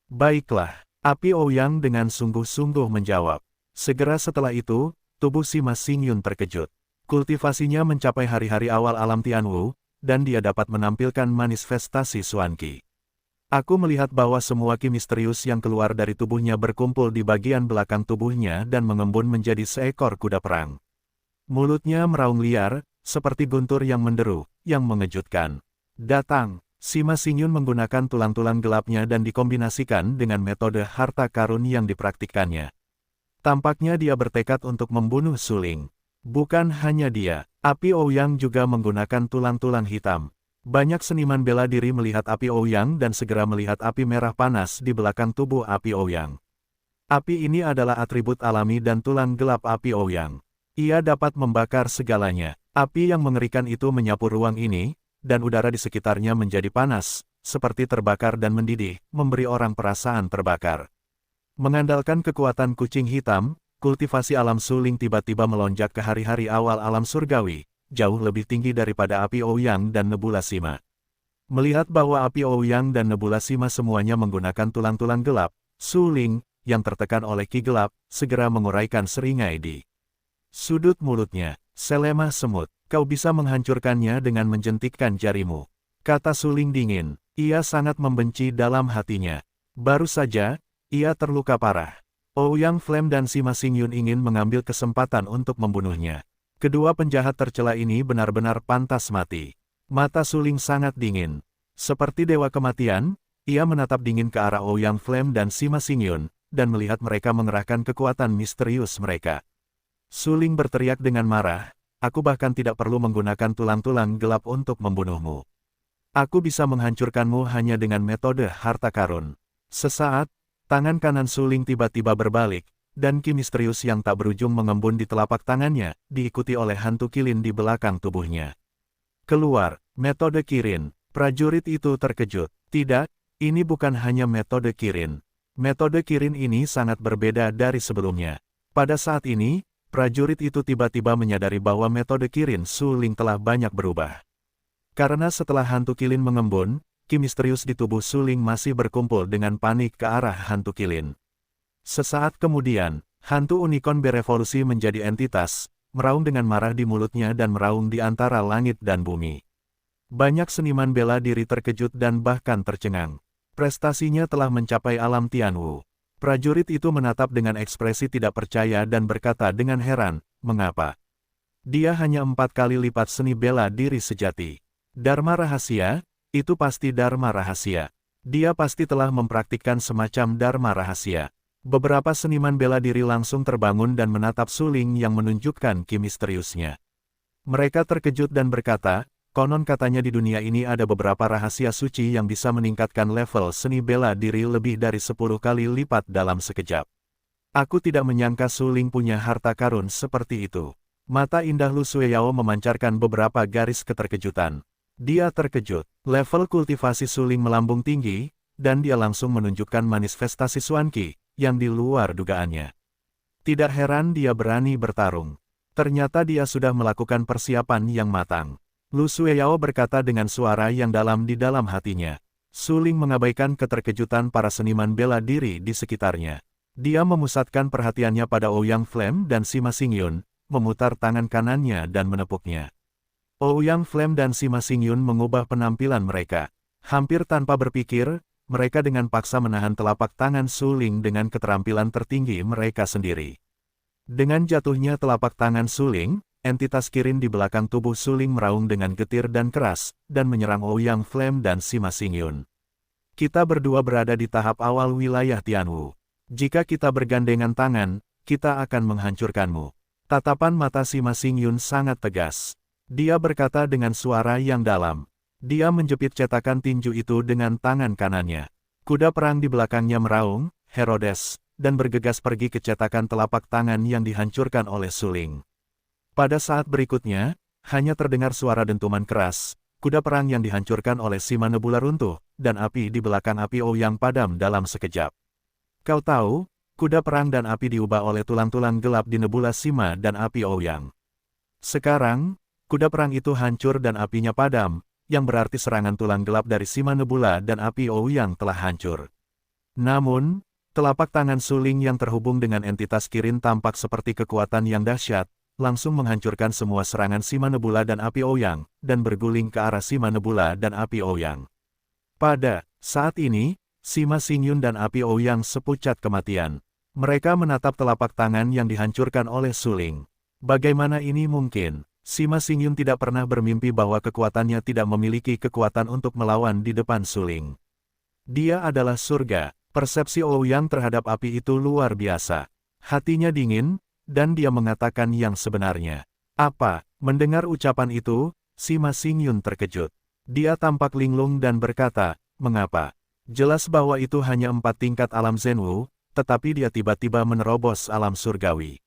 Baiklah, api Ouyang dengan sungguh-sungguh menjawab. Segera setelah itu, tubuh Sima Xingyun terkejut. Kultivasinya mencapai hari-hari awal alam Tianwu, dan dia dapat menampilkan manifestasi Xuanqi. Aku melihat bahwa semua ki misterius yang keluar dari tubuhnya berkumpul di bagian belakang tubuhnya dan mengembun menjadi seekor kuda perang. Mulutnya meraung liar, seperti guntur yang menderu, yang mengejutkan. Datang, Sima Xingyun menggunakan tulang-tulang gelapnya dan dikombinasikan dengan metode harta karun yang dipraktikkannya. Tampaknya dia bertekad untuk membunuh Suling. Bukan hanya dia, api Ouyang juga menggunakan tulang-tulang hitam. Banyak seniman bela diri melihat api Ouyang dan segera melihat api merah panas di belakang tubuh api Ouyang. Api ini adalah atribut alami dan tulang gelap api Ouyang. Ia dapat membakar segalanya. Api yang mengerikan itu menyapu ruang ini, dan udara di sekitarnya menjadi panas, seperti terbakar dan mendidih, memberi orang perasaan terbakar. Mengandalkan kekuatan kucing hitam, kultivasi alam Suling tiba-tiba melonjak ke hari-hari awal alam surgawi, jauh lebih tinggi daripada api Ouyang dan Nebula Sima. Melihat bahwa api Ouyang dan Nebula Sima semuanya menggunakan tulang-tulang gelap, Suling, yang tertekan oleh ki gelap, segera menguraikan seringai di sudut mulutnya. Selemah semut, kau bisa menghancurkannya dengan menjentikkan jarimu. Kata Suling dingin. Ia sangat membenci dalam hatinya. Baru saja, ia terluka parah. Ouyang Flame dan Sima Xingyun ingin mengambil kesempatan untuk membunuhnya. Kedua penjahat tercela ini benar-benar pantas mati. Mata Suling sangat dingin. Seperti dewa kematian, ia menatap dingin ke arah Ouyang Flame dan Sima Xingyun, dan melihat mereka mengerahkan kekuatan misterius mereka. Suling berteriak dengan marah, aku bahkan tidak perlu menggunakan tulang-tulang gelap untuk membunuhmu. Aku bisa menghancurkanmu hanya dengan metode harta karun. Sesaat, tangan kanan Suling tiba-tiba berbalik, dan ki misterius yang tak berujung mengembun di telapak tangannya, diikuti oleh hantu kilin di belakang tubuhnya. Keluar, metode kirin. Prajurit itu terkejut. Tidak, ini bukan hanya metode kirin. Metode kirin ini sangat berbeda dari sebelumnya. Pada saat ini, prajurit itu tiba-tiba menyadari bahwa metode kirin Suling telah banyak berubah. Karena setelah hantu kilin mengembun, ki misterius di tubuh Suling masih berkumpul dengan panik ke arah hantu kilin. Sesaat kemudian, hantu unicorn berevolusi menjadi entitas, meraung dengan marah di mulutnya dan meraung di antara langit dan bumi. Banyak seniman bela diri terkejut dan bahkan tercengang. Prestasinya telah mencapai alam Tianwu. Prajurit itu menatap dengan ekspresi tidak percaya dan berkata dengan heran, mengapa? Dia hanya 4 kali lipat seni bela diri sejati. Dharma rahasia, itu pasti Dharma rahasia. Dia pasti telah mempraktikkan semacam Dharma rahasia. Beberapa seniman bela diri langsung terbangun dan menatap Suling yang menunjukkan ki misteriusnya. Mereka terkejut dan berkata, konon katanya di dunia ini ada beberapa rahasia suci yang bisa meningkatkan level seni bela diri lebih dari 10 kali lipat dalam sekejap. Aku tidak menyangka Suling punya harta karun seperti itu. Mata indah Lu Sueyao memancarkan beberapa garis keterkejutan. Dia terkejut. Level kultivasi Suling melambung tinggi, dan dia langsung menunjukkan manifestasi Xuanqi, yang di luar dugaannya. Tidak heran dia berani bertarung. Ternyata dia sudah melakukan persiapan yang matang. Lu Sueyao berkata dengan suara yang dalam di dalam hatinya. Suling mengabaikan keterkejutan para seniman bela diri di sekitarnya. Dia memusatkan perhatiannya pada Ouyang Flame dan Sima Xingyun, memutar tangan kanannya dan menepuknya. Ouyang Flame dan Sima Xingyun mengubah penampilan mereka. Hampir tanpa berpikir, mereka dengan paksa menahan telapak tangan Suling dengan keterampilan tertinggi mereka sendiri. Dengan jatuhnya telapak tangan Suling, entitas kirin di belakang tubuh Suling meraung dengan getir dan keras, dan menyerang Ouyang Flame dan Sima Xingyun. Kita berdua berada di tahap awal wilayah Tianwu. Jika kita bergandengan tangan, kita akan menghancurkanmu. Tatapan mata Sima Xingyun sangat tegas. Dia berkata dengan suara yang dalam. Dia menjepit cetakan tinju itu dengan tangan kanannya. Kuda perang di belakangnya meraung, Herodes, dan bergegas pergi ke cetakan telapak tangan yang dihancurkan oleh Suling. Pada saat berikutnya, hanya terdengar suara dentuman keras, kuda perang yang dihancurkan oleh Sima Nebula runtuh, dan api di belakang api Ouyang padam dalam sekejap. Kau tahu, kuda perang dan api diubah oleh tulang-tulang gelap di nebula Sima dan api Ouyang. Sekarang, kuda perang itu hancur dan apinya padam, yang berarti serangan tulang gelap dari Sima Nebula dan api Ouyang telah hancur. Namun, telapak tangan Suling yang terhubung dengan entitas Kirin tampak seperti kekuatan yang dahsyat, langsung menghancurkan semua serangan Sima Nebula dan api Ouyang, dan berguling ke arah Sima Nebula dan api Ouyang. Pada saat ini, Sima Xingyun dan api Ouyang sepucat kematian. Mereka menatap telapak tangan yang dihancurkan oleh Suling. Bagaimana ini mungkin? Sima Xingyun tidak pernah bermimpi bahwa kekuatannya tidak memiliki kekuatan untuk melawan di depan Suling. Dia adalah surga. Persepsi Ouyang terhadap api itu luar biasa. Hatinya dingin, dan dia mengatakan yang sebenarnya. Apa? Mendengar ucapan itu, Sima Xingyun terkejut. Dia tampak linglung dan berkata, mengapa? Jelas bahwa itu hanya 4 tingkat alam Zhenwu, tetapi dia tiba-tiba menerobos alam surgawi.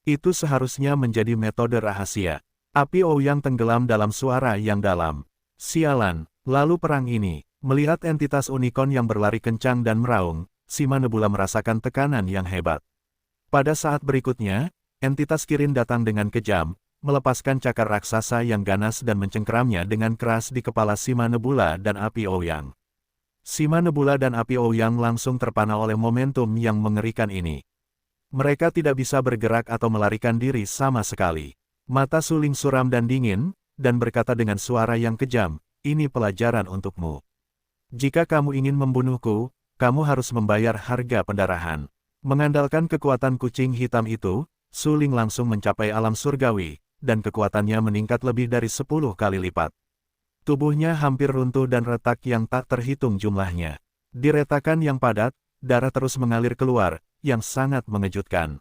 Itu seharusnya menjadi metode rahasia. Api Ouyang tenggelam dalam suara yang dalam. Sialan, lalu perang ini. Melihat entitas unicorn yang berlari kencang dan meraung, Sima Nebula merasakan tekanan yang hebat. Pada saat berikutnya, entitas Kirin datang dengan kejam, melepaskan cakar raksasa yang ganas dan mencengkeramnya dengan keras di kepala Sima Nebula dan api Ouyang. Sima Nebula dan api Ouyang langsung terpana oleh momentum yang mengerikan ini. Mereka tidak bisa bergerak atau melarikan diri sama sekali. Mata Suling suram dan dingin, dan berkata dengan suara yang kejam, ini pelajaran untukmu. Jika kamu ingin membunuhku, kamu harus membayar harga pendarahan. Mengandalkan kekuatan kucing hitam itu, Suling langsung mencapai alam surgawi, dan kekuatannya meningkat lebih dari 10 kali lipat. Tubuhnya hampir runtuh dan retak yang tak terhitung jumlahnya. Di retakan yang padat, darah terus mengalir keluar, yang sangat mengejutkan.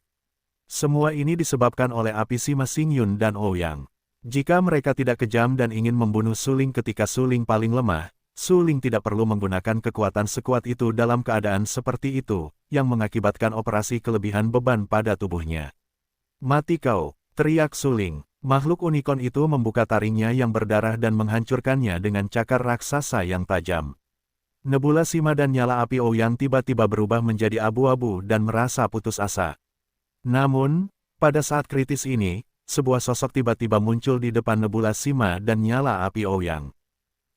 Semua ini disebabkan oleh api Sima Xingyun dan Ouyang. Jika mereka tidak kejam dan ingin membunuh Suling ketika Suling paling lemah, Suling tidak perlu menggunakan kekuatan sekuat itu dalam keadaan seperti itu, yang mengakibatkan operasi kelebihan beban pada tubuhnya. Mati kau, teriak Suling. Makhluk unicorn itu membuka taringnya yang berdarah dan menghancurkannya dengan cakar raksasa yang tajam. Nebula Sima dan nyala api Ouyang tiba-tiba berubah menjadi abu-abu dan merasa putus asa. Namun, pada saat kritis ini, sebuah sosok tiba-tiba muncul di depan nebula Sima dan nyala api Ouyang.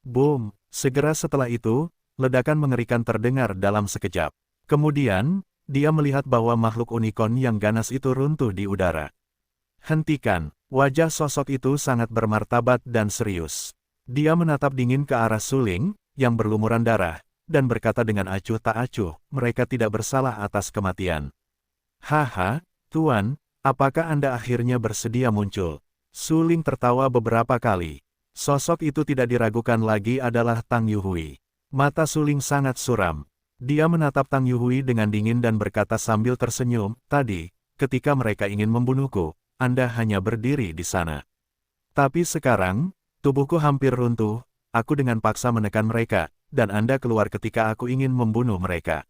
Boom! Segera setelah itu, ledakan mengerikan terdengar dalam sekejap. Kemudian, dia melihat bahwa makhluk unicorn yang ganas itu runtuh di udara. Hentikan! Wajah sosok itu sangat bermartabat dan serius. Dia menatap dingin ke arah Suling, yang berlumuran darah, dan berkata dengan acuh tak acuh, mereka tidak bersalah atas kematian. Haha, Tuan, apakah Anda akhirnya bersedia muncul? Suling tertawa beberapa kali. Sosok itu tidak diragukan lagi adalah Tang Yuhui. Mata Suling sangat suram. Dia menatap Tang Yuhui dengan dingin dan berkata sambil tersenyum, tadi, ketika mereka ingin membunuhku, Anda hanya berdiri di sana. Tapi sekarang, tubuhku hampir runtuh, aku dengan paksa menekan mereka, dan Anda keluar ketika aku ingin membunuh mereka.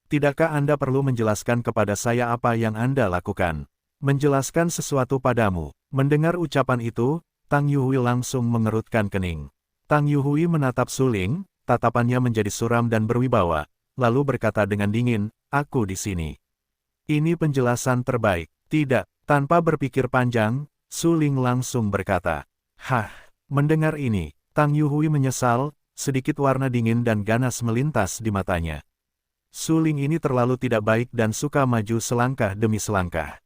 Tidakkah Anda perlu menjelaskan kepada saya apa yang Anda lakukan? Menjelaskan sesuatu padamu. Mendengar ucapan itu, Tang Yuhui langsung mengerutkan kening. Tang Yuhui menatap Suling, tatapannya menjadi suram dan berwibawa, lalu berkata dengan dingin, aku di sini. Ini penjelasan terbaik. Tidak, tanpa berpikir panjang, Suling langsung berkata, hah, mendengar ini, Tang Yuhui menyesal, sedikit warna dingin dan ganas melintas di matanya. Suling ini terlalu tidak baik dan suka maju selangkah demi selangkah.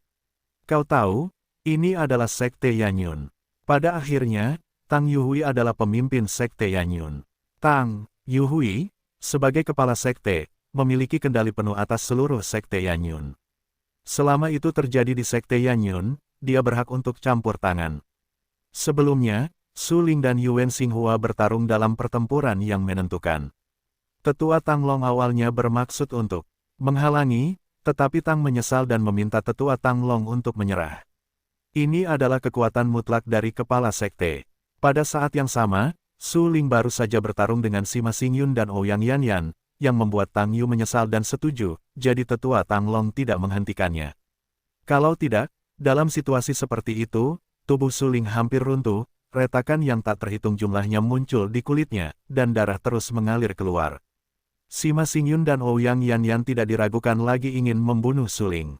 Kau tahu, ini adalah Sekte Yanyun. Pada akhirnya, Tang Yuhui adalah pemimpin Sekte Yanyun. Tang Yuhui, sebagai kepala sekte, memiliki kendali penuh atas seluruh Sekte Yanyun. Selama itu terjadi di Sekte Yanyun, dia berhak untuk campur tangan. Sebelumnya, Suling dan Yuan Xinghua bertarung dalam pertempuran yang menentukan. Tetua Tang Long awalnya bermaksud untuk menghalangi, tetapi Tang menyesal dan meminta Tetua Tang Long untuk menyerah. Ini adalah kekuatan mutlak dari kepala sekte. Pada saat yang sama, Suling baru saja bertarung dengan Sima Xingyun dan Ouyang Yanyan, yang membuat Tang Yu menyesal dan setuju, jadi Tetua Tang Long tidak menghentikannya. Kalau tidak, dalam situasi seperti itu, tubuh Suling hampir runtuh, retakan yang tak terhitung jumlahnya muncul di kulitnya, dan darah terus mengalir keluar. Sima Xingyun dan Ouyang Yanyan tidak diragukan lagi ingin membunuh Suling.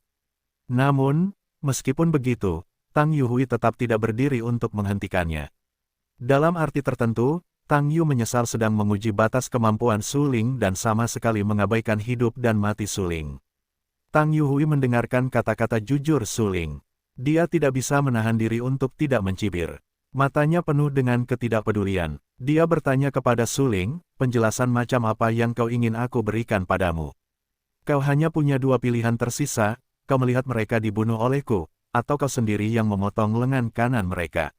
Namun, meskipun begitu, Tang Yuhui tetap tidak berdiri untuk menghentikannya. Dalam arti tertentu, Tang Yu menyesal sedang menguji batas kemampuan Suling dan sama sekali mengabaikan hidup dan mati Suling. Tang Yuhui mendengarkan kata-kata jujur Suling. Dia tidak bisa menahan diri untuk tidak mencibir. Matanya penuh dengan ketidakpedulian. Dia bertanya kepada Suling, penjelasan macam apa yang kau ingin aku berikan padamu? Kau hanya punya dua pilihan tersisa, kau melihat mereka dibunuh olehku, atau kau sendiri yang memotong lengan kanan mereka.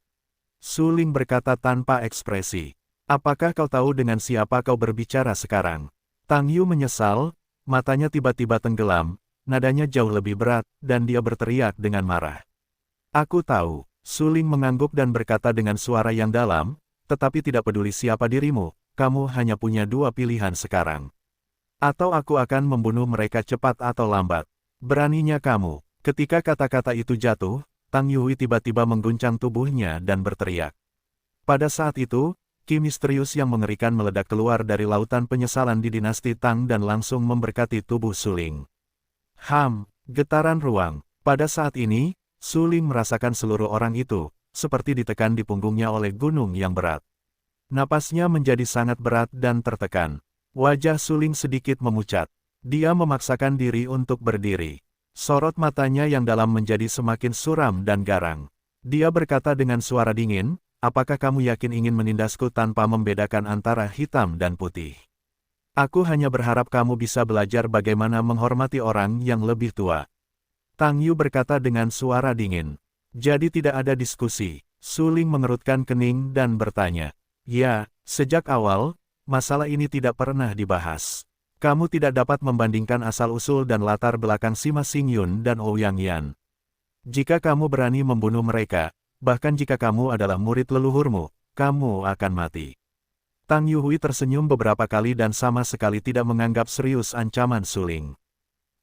Suling berkata tanpa ekspresi. Apakah kau tahu dengan siapa kau berbicara sekarang? Tang Yu menyesal, matanya tiba-tiba tenggelam, nadanya jauh lebih berat, dan dia berteriak dengan marah. Aku tahu. Suling mengangguk dan berkata dengan suara yang dalam, tetapi tidak peduli siapa dirimu, kamu hanya punya dua pilihan sekarang. Atau aku akan membunuh mereka cepat atau lambat. Beraninya kamu. Ketika kata-kata itu jatuh, Tang Yuhui tiba-tiba mengguncang tubuhnya dan berteriak. Pada saat itu, ki misterius yang mengerikan meledak keluar dari lautan penyesalan di dinasti Tang dan langsung memberkati tubuh Suling. Getaran ruang. Pada saat ini, Suling merasakan seluruh orang itu, seperti ditekan di punggungnya oleh gunung yang berat. Napasnya menjadi sangat berat dan tertekan. Wajah Suling sedikit memucat. Dia memaksakan diri untuk berdiri. Sorot matanya yang dalam menjadi semakin suram dan garang. Dia berkata dengan suara dingin, apakah kamu yakin ingin menindasku tanpa membedakan antara hitam dan putih? Aku hanya berharap kamu bisa belajar bagaimana menghormati orang yang lebih tua. Tang Yu berkata dengan suara dingin. Jadi tidak ada diskusi. Suling mengerutkan kening dan bertanya. Ya, sejak awal, masalah ini tidak pernah dibahas. Kamu tidak dapat membandingkan asal-usul dan latar belakang Sima Xingyun dan Ouyang Yan. Jika kamu berani membunuh mereka, bahkan jika kamu adalah murid leluhurmu, kamu akan mati. Tang Yuhui tersenyum beberapa kali dan sama sekali tidak menganggap serius ancaman Suling.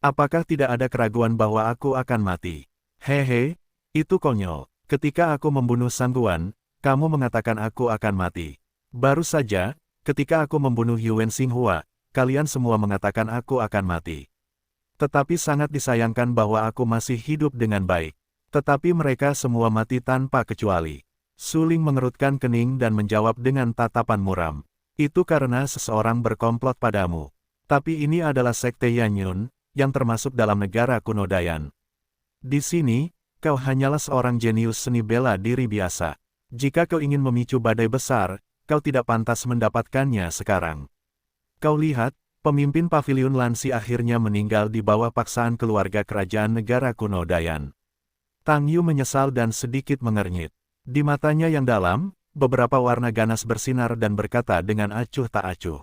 Apakah tidak ada keraguan bahwa aku akan mati? Hehe, itu konyol. Ketika aku membunuh Sangguan, kamu mengatakan aku akan mati. Baru saja, ketika aku membunuh Yuan Xinghua, kalian semua mengatakan aku akan mati. Tetapi sangat disayangkan bahwa aku masih hidup dengan baik. Tetapi mereka semua mati tanpa kecuali. Suling mengerutkan kening dan menjawab dengan tatapan muram. Itu karena seseorang berkomplot padamu. Tapi ini adalah sekte Yanyun, yang termasuk dalam negara kuno Dayan. Di sini, kau hanyalah seorang jenius seni bela diri biasa. Jika kau ingin memicu badai besar, kau tidak pantas mendapatkannya sekarang. Kau lihat, pemimpin paviliun Lansi akhirnya meninggal di bawah paksaan keluarga kerajaan negara kuno Dayan. Tang Yu menyesal dan sedikit mengernyit. Di matanya yang dalam, beberapa warna ganas bersinar dan berkata dengan acuh tak acuh.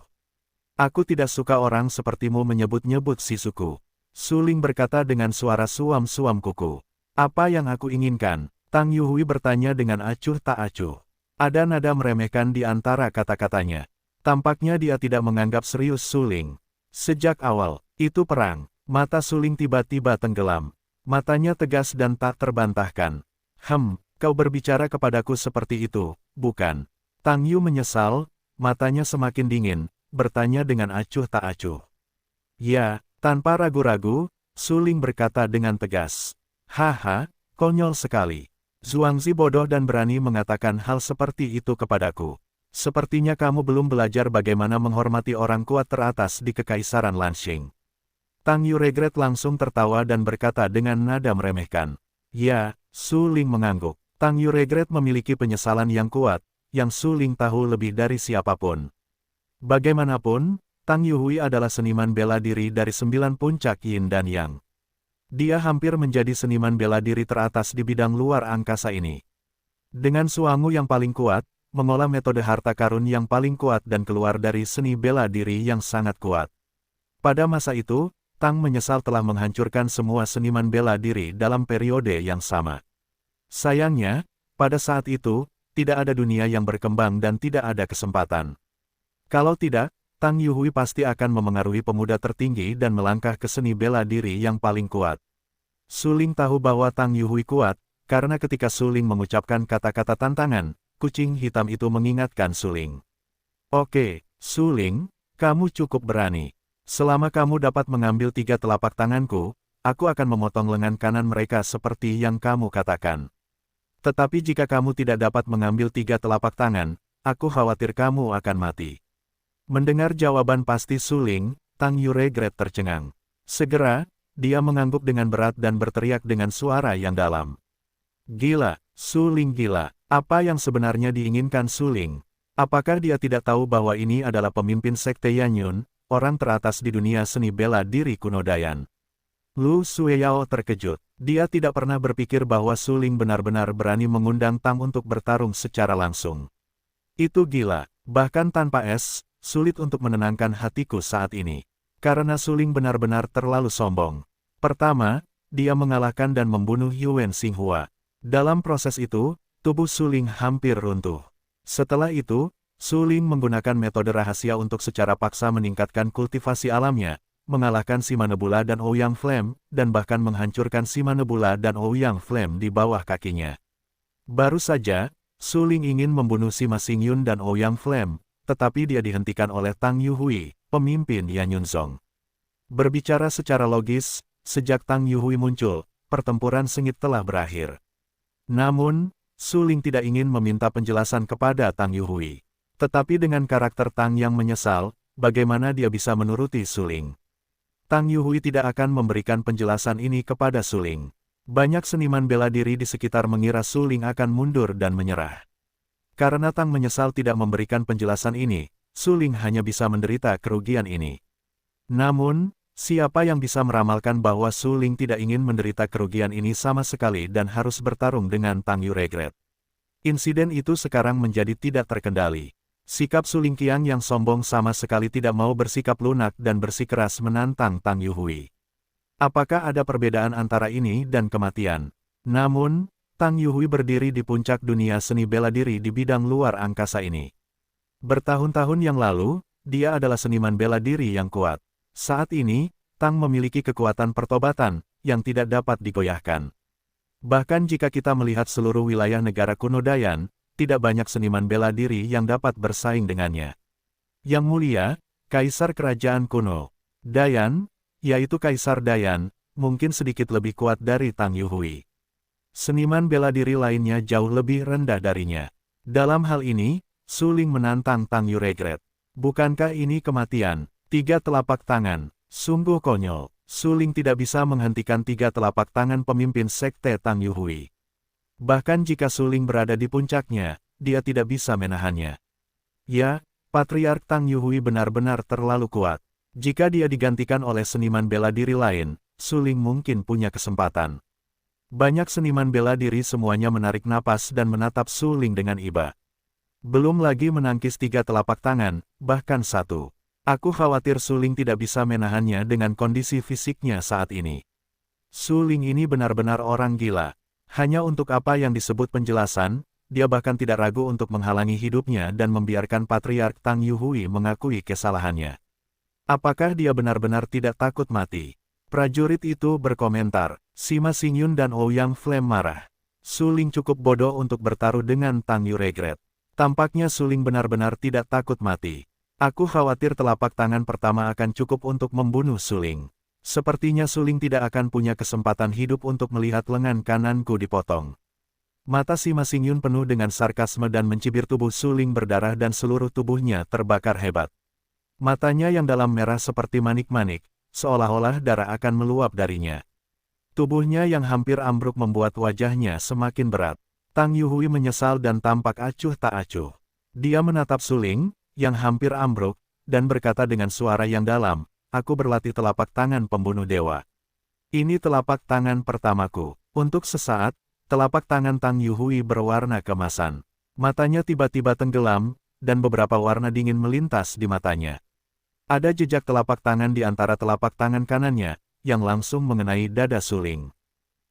Aku tidak suka orang sepertimu menyebut-nyebut si suku. Suling berkata dengan suara suam-suam kuku. Apa yang aku inginkan? Tang Yuhui bertanya dengan acuh tak acuh. Ada nada meremehkan di antara kata-katanya. Tampaknya dia tidak menganggap serius Suling. Sejak awal, itu perang. Mata Suling tiba-tiba tenggelam. Matanya tegas dan tak terbantahkan. Kau berbicara kepadaku seperti itu, bukan? Tang Yu menyesal, matanya semakin dingin, bertanya dengan acuh tak acuh. Ya, tanpa ragu-ragu, Suling berkata dengan tegas. Haha, konyol sekali. Zhuangzi bodoh dan berani mengatakan hal seperti itu kepadaku. Sepertinya kamu belum belajar bagaimana menghormati orang kuat teratas di Kekaisaran Lanxing. Tang Yu Regret langsung tertawa dan berkata dengan nada meremehkan. Ya, Suling mengangguk. Tang Yu Regret memiliki penyesalan yang kuat, yang Suling tahu lebih dari siapapun. Bagaimanapun, Tang Yuhui adalah seniman bela diri dari 9 puncak Yin dan Yang. Dia hampir menjadi seniman bela diri teratas di bidang luar angkasa ini. Dengan suangu yang paling kuat, mengolah metode harta karun yang paling kuat dan keluar dari seni bela diri yang sangat kuat. Pada masa itu, Tang menyesal telah menghancurkan semua seniman bela diri dalam periode yang sama. Sayangnya, pada saat itu, tidak ada dunia yang berkembang dan tidak ada kesempatan. Kalau tidak, Tang Yuhui pasti akan memengaruhi pemuda tertinggi dan melangkah ke seni bela diri yang paling kuat. Suling tahu bahwa Tang Yuhui kuat, karena ketika Suling mengucapkan kata-kata tantangan, kucing hitam itu mengingatkan Suling. Oke, Suling, kamu cukup berani. Selama kamu dapat mengambil 3 telapak tanganku, aku akan memotong lengan kanan mereka seperti yang kamu katakan. Tetapi jika kamu tidak dapat mengambil 3 telapak tangan, aku khawatir kamu akan mati. Mendengar jawaban pasti Suling, Tang Yuregret tercengang. Segera, dia mengangguk dengan berat dan berteriak dengan suara yang dalam. Gila, Suling gila. Apa yang sebenarnya diinginkan Suling? Apakah dia tidak tahu bahwa ini adalah pemimpin sekte Yanyun, orang teratas di dunia seni bela diri kuno Dayan? Lu Sueyao terkejut. Dia tidak pernah berpikir bahwa Suling benar-benar berani mengundang Tang untuk bertarung secara langsung. Itu gila. Bahkan tanpa es, sulit untuk menenangkan hatiku saat ini. Karena Suling benar-benar terlalu sombong. Pertama, dia mengalahkan dan membunuh Yuan Xinghua. Dalam proses itu, tubuh Suling hampir runtuh. Setelah itu, Suling menggunakan metode rahasia untuk secara paksa meningkatkan kultivasi alamnya, mengalahkan Sima Nebula dan Ouyang Flame, dan bahkan menghancurkan Sima Nebula dan Ouyang Flame di bawah kakinya. Baru saja, Suling ingin membunuh Sima Xingyun dan Ouyang Flame, tetapi dia dihentikan oleh Tang Yuhui, pemimpin Yanyunzong. Berbicara secara logis, sejak Tang Yuhui muncul, pertempuran sengit telah berakhir. Namun, Suling tidak ingin meminta penjelasan kepada Tang Yuhui. Tetapi dengan karakter Tang yang menyesal, bagaimana dia bisa menuruti Suling? Tang Yuhui tidak akan memberikan penjelasan ini kepada Suling. Banyak seniman bela diri di sekitar mengira Suling akan mundur dan menyerah. Karena Tang menyesal tidak memberikan penjelasan ini, Suling hanya bisa menderita kerugian ini. Namun, siapa yang bisa meramalkan bahwa Suling tidak ingin menderita kerugian ini sama sekali dan harus bertarung dengan Tang Yuregret? Insiden itu sekarang menjadi tidak terkendali. Sikap Suling Qiang yang sombong sama sekali tidak mau bersikap lunak dan bersikeras menantang Tang Yuhui. Apakah ada perbedaan antara ini dan kematian? Namun, Tang Yuhui berdiri di puncak dunia seni bela diri di bidang luar angkasa ini. Bertahun-tahun yang lalu, dia adalah seniman bela diri yang kuat. Saat ini, Tang memiliki kekuatan pertobatan yang tidak dapat digoyahkan. Bahkan jika kita melihat seluruh wilayah negara kuno Dayan, tidak banyak seniman bela diri yang dapat bersaing dengannya. Yang mulia, Kaisar Kerajaan Kuno Dayan, yaitu Kaisar Dayan, mungkin sedikit lebih kuat dari Tang Yuhui. Seniman bela diri lainnya jauh lebih rendah darinya. Dalam hal ini, Suling menantang Tang Yuregret. Bukankah ini kematian? 3 telapak tangan. Sungguh konyol. Suling tidak bisa menghentikan 3 telapak tangan pemimpin sekte Tang Yuhui. Bahkan jika Suling berada di puncaknya, dia tidak bisa menahannya. Ya, Patriark Tang Yuhui benar-benar terlalu kuat. Jika dia digantikan oleh seniman bela diri lain, Suling mungkin punya kesempatan. Banyak seniman bela diri semuanya menarik napas dan menatap Suling dengan iba. Belum lagi menangkis 3 telapak tangan, bahkan 1. Aku khawatir Suling tidak bisa menahannya dengan kondisi fisiknya saat ini. Suling ini benar-benar orang gila. Hanya untuk apa yang disebut penjelasan, dia bahkan tidak ragu untuk menghalangi hidupnya dan membiarkan Patriark Tang Yuhui mengakui kesalahannya. Apakah dia benar-benar tidak takut mati? Prajurit itu berkomentar. Sima Xingyun dan Ouyang Flame marah. Suling cukup bodoh untuk bertaruh dengan Tang Yuregret. Tampaknya Suling benar-benar tidak takut mati. Aku khawatir telapak tangan pertama akan cukup untuk membunuh Suling. Sepertinya Suling tidak akan punya kesempatan hidup untuk melihat lengan kananku dipotong. Mata Sima Xingyun penuh dengan sarkasme dan mencibir tubuh Suling berdarah dan seluruh tubuhnya terbakar hebat. Matanya yang dalam merah seperti manik-manik, seolah-olah darah akan meluap darinya. Tubuhnya yang hampir ambruk membuat wajahnya semakin berat. Tang Yuhui menyesal dan tampak acuh tak acuh. Dia menatap Suling, yang hampir ambruk, dan berkata dengan suara yang dalam, "Aku berlatih telapak tangan pembunuh dewa. Ini telapak tangan pertamaku." Untuk sesaat, telapak tangan Tang Yuhui berwarna keemasan. Matanya tiba-tiba tenggelam, dan beberapa warna dingin melintas di matanya. Ada jejak telapak tangan di antara telapak tangan kanannya, yang langsung mengenai dada Suling.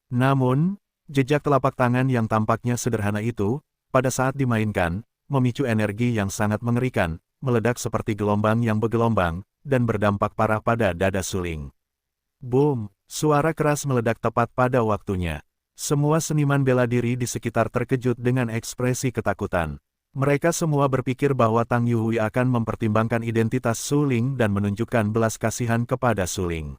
Namun, jejak telapak tangan yang tampaknya sederhana itu, pada saat dimainkan, memicu energi yang sangat mengerikan, meledak seperti gelombang yang bergelombang, dan berdampak parah pada dada Suling. Boom! Suara keras meledak tepat pada waktunya. Semua seniman bela diri di sekitar terkejut dengan ekspresi ketakutan. Mereka semua berpikir bahwa Tang Yuhui akan mempertimbangkan identitas Su Ling dan menunjukkan belas kasihan kepada Su Ling.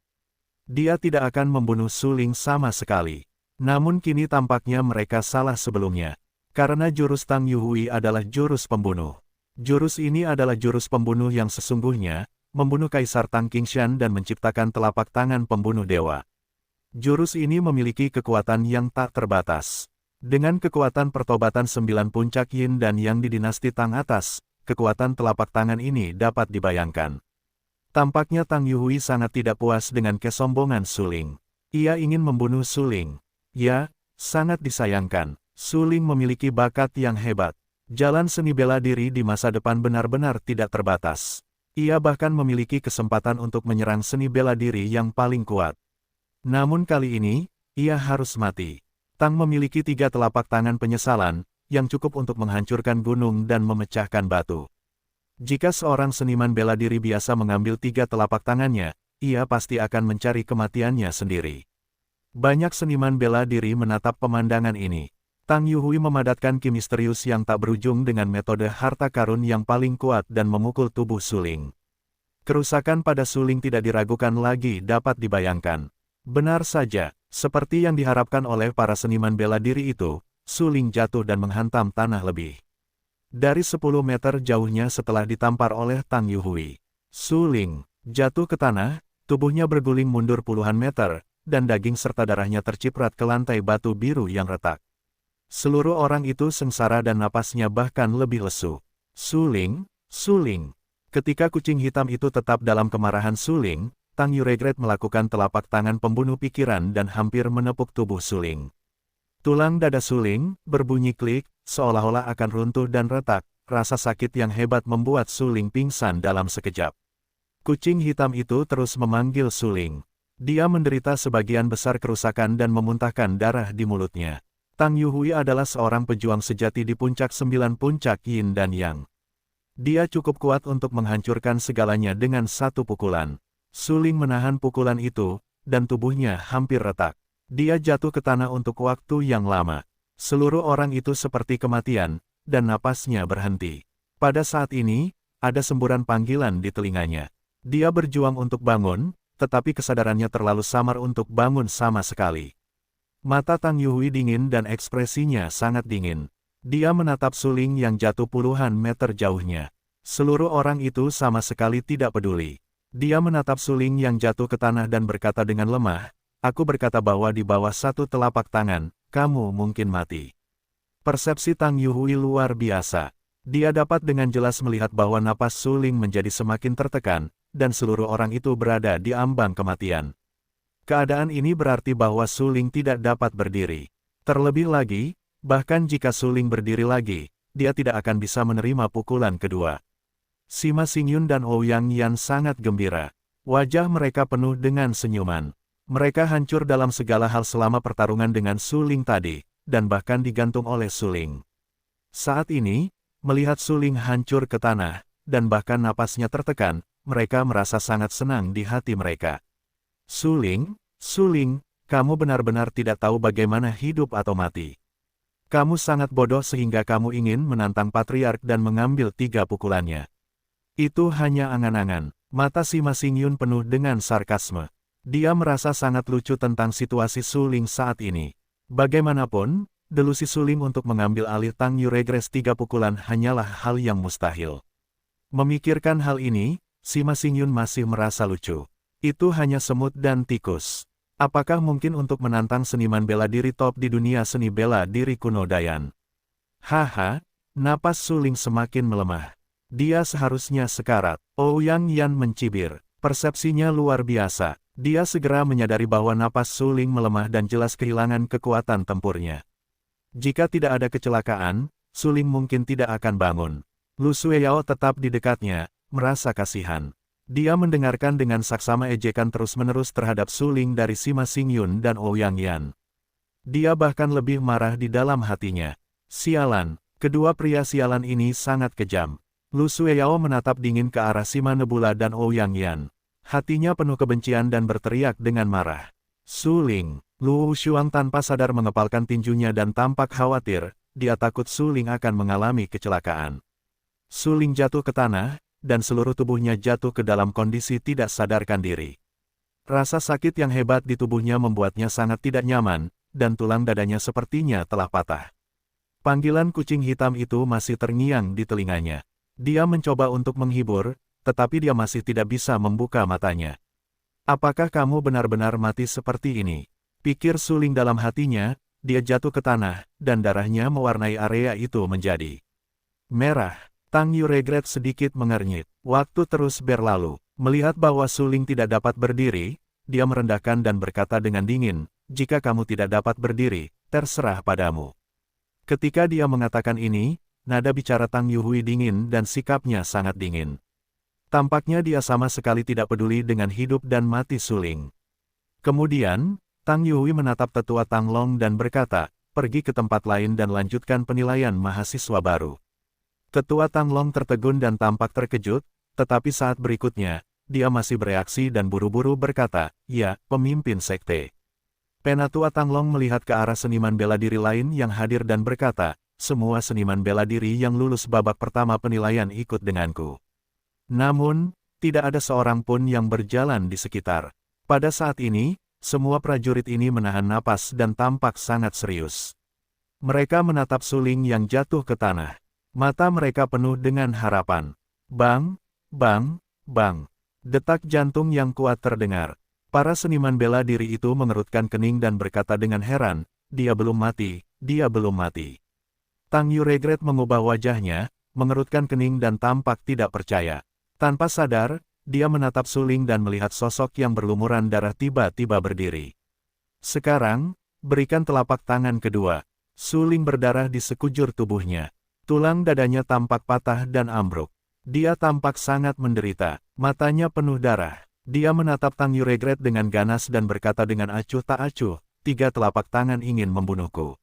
Dia tidak akan membunuh Su Ling sama sekali. Namun kini tampaknya mereka salah sebelumnya. Karena jurus Tang Yuhui adalah jurus pembunuh. Jurus ini adalah jurus pembunuh yang sesungguhnya, membunuh Kaisar Tang Qingshan dan menciptakan telapak tangan pembunuh dewa. Jurus ini memiliki kekuatan yang tak terbatas. Dengan kekuatan pertobatan 9 puncak yin dan yang di dinasti Tang atas, kekuatan telapak tangan ini dapat dibayangkan. Tampaknya Tang Yuhui sangat tidak puas dengan kesombongan Su Ling. Ia ingin membunuh Su Ling. Ya, sangat disayangkan. Su Ling memiliki bakat yang hebat. Jalan seni bela diri di masa depan benar-benar tidak terbatas. Ia bahkan memiliki kesempatan untuk menyerang seni bela diri yang paling kuat. Namun kali ini, ia harus mati. Tang memiliki 3 telapak tangan penyesalan, yang cukup untuk menghancurkan gunung dan memecahkan batu. Jika seorang seniman bela diri biasa mengambil 3 telapak tangannya, ia pasti akan mencari kematiannya sendiri. Banyak seniman bela diri menatap pemandangan ini. Tang Yuhui memadatkan ki misterius yang tak berujung dengan metode harta karun yang paling kuat dan memukul tubuh Su Ling. Kerusakan pada Su Ling tidak diragukan lagi dapat dibayangkan. Benar saja, seperti yang diharapkan oleh para seniman bela diri itu, Su Ling jatuh dan menghantam tanah lebih dari 10 meter jauhnya setelah ditampar oleh Tang Yuhui. Su Ling jatuh ke tanah, tubuhnya berguling mundur puluhan meter, dan daging serta darahnya terciprat ke lantai batu biru yang retak. Seluruh orang itu sengsara dan napasnya bahkan lebih lesu. Su Ling, Su Ling. Ketika kucing hitam itu tetap dalam kemarahan Su Ling, Tang Yuregret melakukan telapak tangan pembunuh pikiran dan hampir menepuk tubuh Su Ling. Tulang dada Su Ling berbunyi klik, seolah-olah akan runtuh dan retak. Rasa sakit yang hebat membuat Su Ling pingsan dalam sekejap. Kucing hitam itu terus memanggil Su Ling. Dia menderita sebagian besar kerusakan dan memuntahkan darah di mulutnya. Tang Yuhui adalah seorang pejuang sejati di puncak 9 puncak yin dan yang. Dia cukup kuat untuk menghancurkan segalanya dengan satu pukulan. Su Ling menahan pukulan itu, dan tubuhnya hampir retak. Dia jatuh ke tanah untuk waktu yang lama. Seluruh orang itu seperti kematian, dan napasnya berhenti. Pada saat ini, ada semburan panggilan di telinganya. Dia berjuang untuk bangun, tetapi kesadarannya terlalu samar untuk bangun sama sekali. Mata Tang Yuhui dingin dan ekspresinya sangat dingin. Dia menatap Su Ling yang jatuh puluhan meter jauhnya. Seluruh orang itu sama sekali tidak peduli. Dia menatap Su Ling yang jatuh ke tanah dan berkata dengan lemah, "Aku berkata bahwa di bawah satu telapak tangan, kamu mungkin mati." Persepsi Tang Yuhui luar biasa. Dia dapat dengan jelas melihat bahwa napas Su Ling menjadi semakin tertekan, dan seluruh orang itu berada di ambang kematian. Keadaan ini berarti bahwa Su Ling tidak dapat berdiri. Terlebih lagi, bahkan jika Su Ling berdiri lagi, dia tidak akan bisa menerima pukulan kedua. Sima Xingyun dan Ouyang Yan sangat gembira. Wajah mereka penuh dengan senyuman. Mereka hancur dalam segala hal selama pertarungan dengan Su Ling tadi, dan bahkan digantung oleh Su Ling. Saat ini, melihat Su Ling hancur ke tanah, dan bahkan napasnya tertekan, mereka merasa sangat senang di hati mereka. Su Ling, kamu benar-benar tidak tahu bagaimana hidup atau mati. Kamu sangat bodoh sehingga kamu ingin menantang Patriark dan mengambil 3 pukulannya. Itu hanya angan-angan. Mata Sima Xingyun penuh dengan sarkasme. Dia merasa sangat lucu tentang situasi Su Ling saat ini. Bagaimanapun, delusi Su Ling untuk mengambil alih Tang Yuregret 3 pukulan hanyalah hal yang mustahil. Memikirkan hal ini, Sima Xingyun masih merasa lucu. Itu hanya semut dan tikus. Apakah mungkin untuk menantang seniman bela diri top di dunia seni bela diri kuno Dayan? Haha, napas Su Ling semakin melemah. Dia seharusnya sekarat. Ouyang Yan mencibir. Persepsinya luar biasa. Dia segera menyadari bahwa napas Su Ling melemah dan jelas kehilangan kekuatan tempurnya. Jika tidak ada kecelakaan, Su Ling mungkin tidak akan bangun. Lu Sueyao tetap di dekatnya, merasa kasihan. Dia mendengarkan dengan saksama ejekan terus-menerus terhadap Su Ling dari Sima Xingyun dan Ouyang Yan. Dia bahkan lebih marah di dalam hatinya. Sialan, kedua pria sialan ini sangat kejam. Lu Sueyao menatap dingin ke arah Sima Nebula dan Ouyang Yan. Hatinya penuh kebencian dan berteriak dengan marah. Su Ling, Luo Shuang tanpa sadar mengepalkan tinjunya dan tampak khawatir, dia takut Su Ling akan mengalami kecelakaan. Su Ling jatuh ke tanah, dan seluruh tubuhnya jatuh ke dalam kondisi tidak sadarkan diri. Rasa sakit yang hebat di tubuhnya membuatnya sangat tidak nyaman, dan tulang dadanya sepertinya telah patah. Panggilan kucing hitam itu masih terngiang di telinganya. Dia mencoba untuk menghibur, tetapi dia masih tidak bisa membuka matanya. Apakah kamu benar-benar mati seperti ini? Pikir Su Ling dalam hatinya, dia jatuh ke tanah, dan darahnya mewarnai area itu menjadi merah. Tang Yuregret sedikit mengernyit. Waktu terus berlalu. Melihat bahwa Su Ling tidak dapat berdiri, dia merendahkan dan berkata dengan dingin, "Jika kamu tidak dapat berdiri, terserah padamu." Ketika dia mengatakan ini, nada bicara Tang Yuhui dingin dan sikapnya sangat dingin. Tampaknya dia sama sekali tidak peduli dengan hidup dan mati Su Ling. Kemudian, Tang Yuhui menatap tetua Tang Long dan berkata, "Pergi ke tempat lain dan lanjutkan penilaian mahasiswa baru." Tetua Tang Long tertegun dan tampak terkejut, tetapi saat berikutnya, dia masih bereaksi dan buru-buru berkata, "Ya, pemimpin sekte." Penatua Tang Long melihat ke arah seniman bela diri lain yang hadir dan berkata, "Semua seniman bela diri yang lulus babak pertama penilaian ikut denganku." Namun, tidak ada seorang pun yang berjalan di sekitar. Pada saat ini, semua prajurit ini menahan napas dan tampak sangat serius. Mereka menatap Su Ling yang jatuh ke tanah. Mata mereka penuh dengan harapan. Bang, bang, bang. Detak jantung yang kuat terdengar. Para seniman bela diri itu mengerutkan kening dan berkata dengan heran, "Dia belum mati, dia belum mati." Tang Yuregret mengubah wajahnya, mengerutkan kening dan tampak tidak percaya. Tanpa sadar, dia menatap Su Ling dan melihat sosok yang berlumuran darah tiba-tiba berdiri. "Sekarang, berikan telapak tangan kedua." Su Ling berdarah di sekujur tubuhnya. Tulang dadanya tampak patah dan ambruk. Dia tampak sangat menderita. Matanya penuh darah. Dia menatap Tang Yuregret dengan ganas dan berkata dengan acuh tak acuh, "Tiga telapak tangan ingin membunuhku.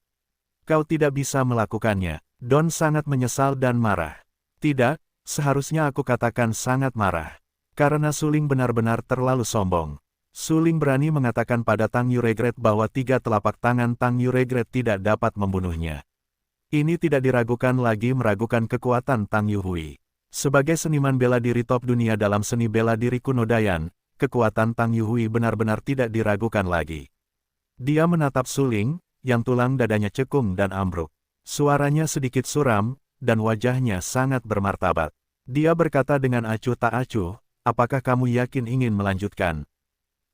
Kau tidak bisa melakukannya." Don sangat menyesal dan marah. "Tidak, seharusnya aku katakan sangat marah. Karena Su Ling benar-benar terlalu sombong." Su Ling berani mengatakan pada Tang Yuregret bahwa tiga telapak tangan Tang Yuregret tidak dapat membunuhnya. Ini tidak diragukan lagi meragukan kekuatan Tang Yuhui. Sebagai seniman bela diri top dunia dalam seni bela diri kuno Dayan, kekuatan Tang Yuhui benar-benar tidak diragukan lagi. Dia menatap Su Ling, yang tulang dadanya cekung dan ambruk. Suaranya sedikit suram, dan wajahnya sangat bermartabat. Dia berkata dengan acuh tak acuh, "Apakah kamu yakin ingin melanjutkan?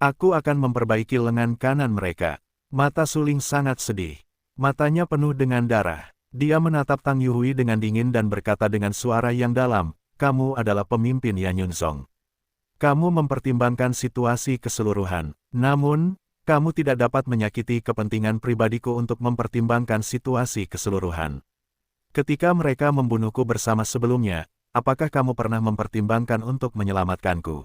Aku akan memperbaiki lengan kanan mereka." Mata Su Ling sangat sedih. Matanya penuh dengan darah. Dia menatap Tang Yuhui dengan dingin dan berkata dengan suara yang dalam, "Kamu adalah pemimpin Yan Yunzong. Kamu mempertimbangkan situasi keseluruhan. Namun, kamu tidak dapat menyakiti kepentingan pribadiku untuk mempertimbangkan situasi keseluruhan. Ketika mereka membunuhku bersama sebelumnya, apakah kamu pernah mempertimbangkan untuk menyelamatkanku?"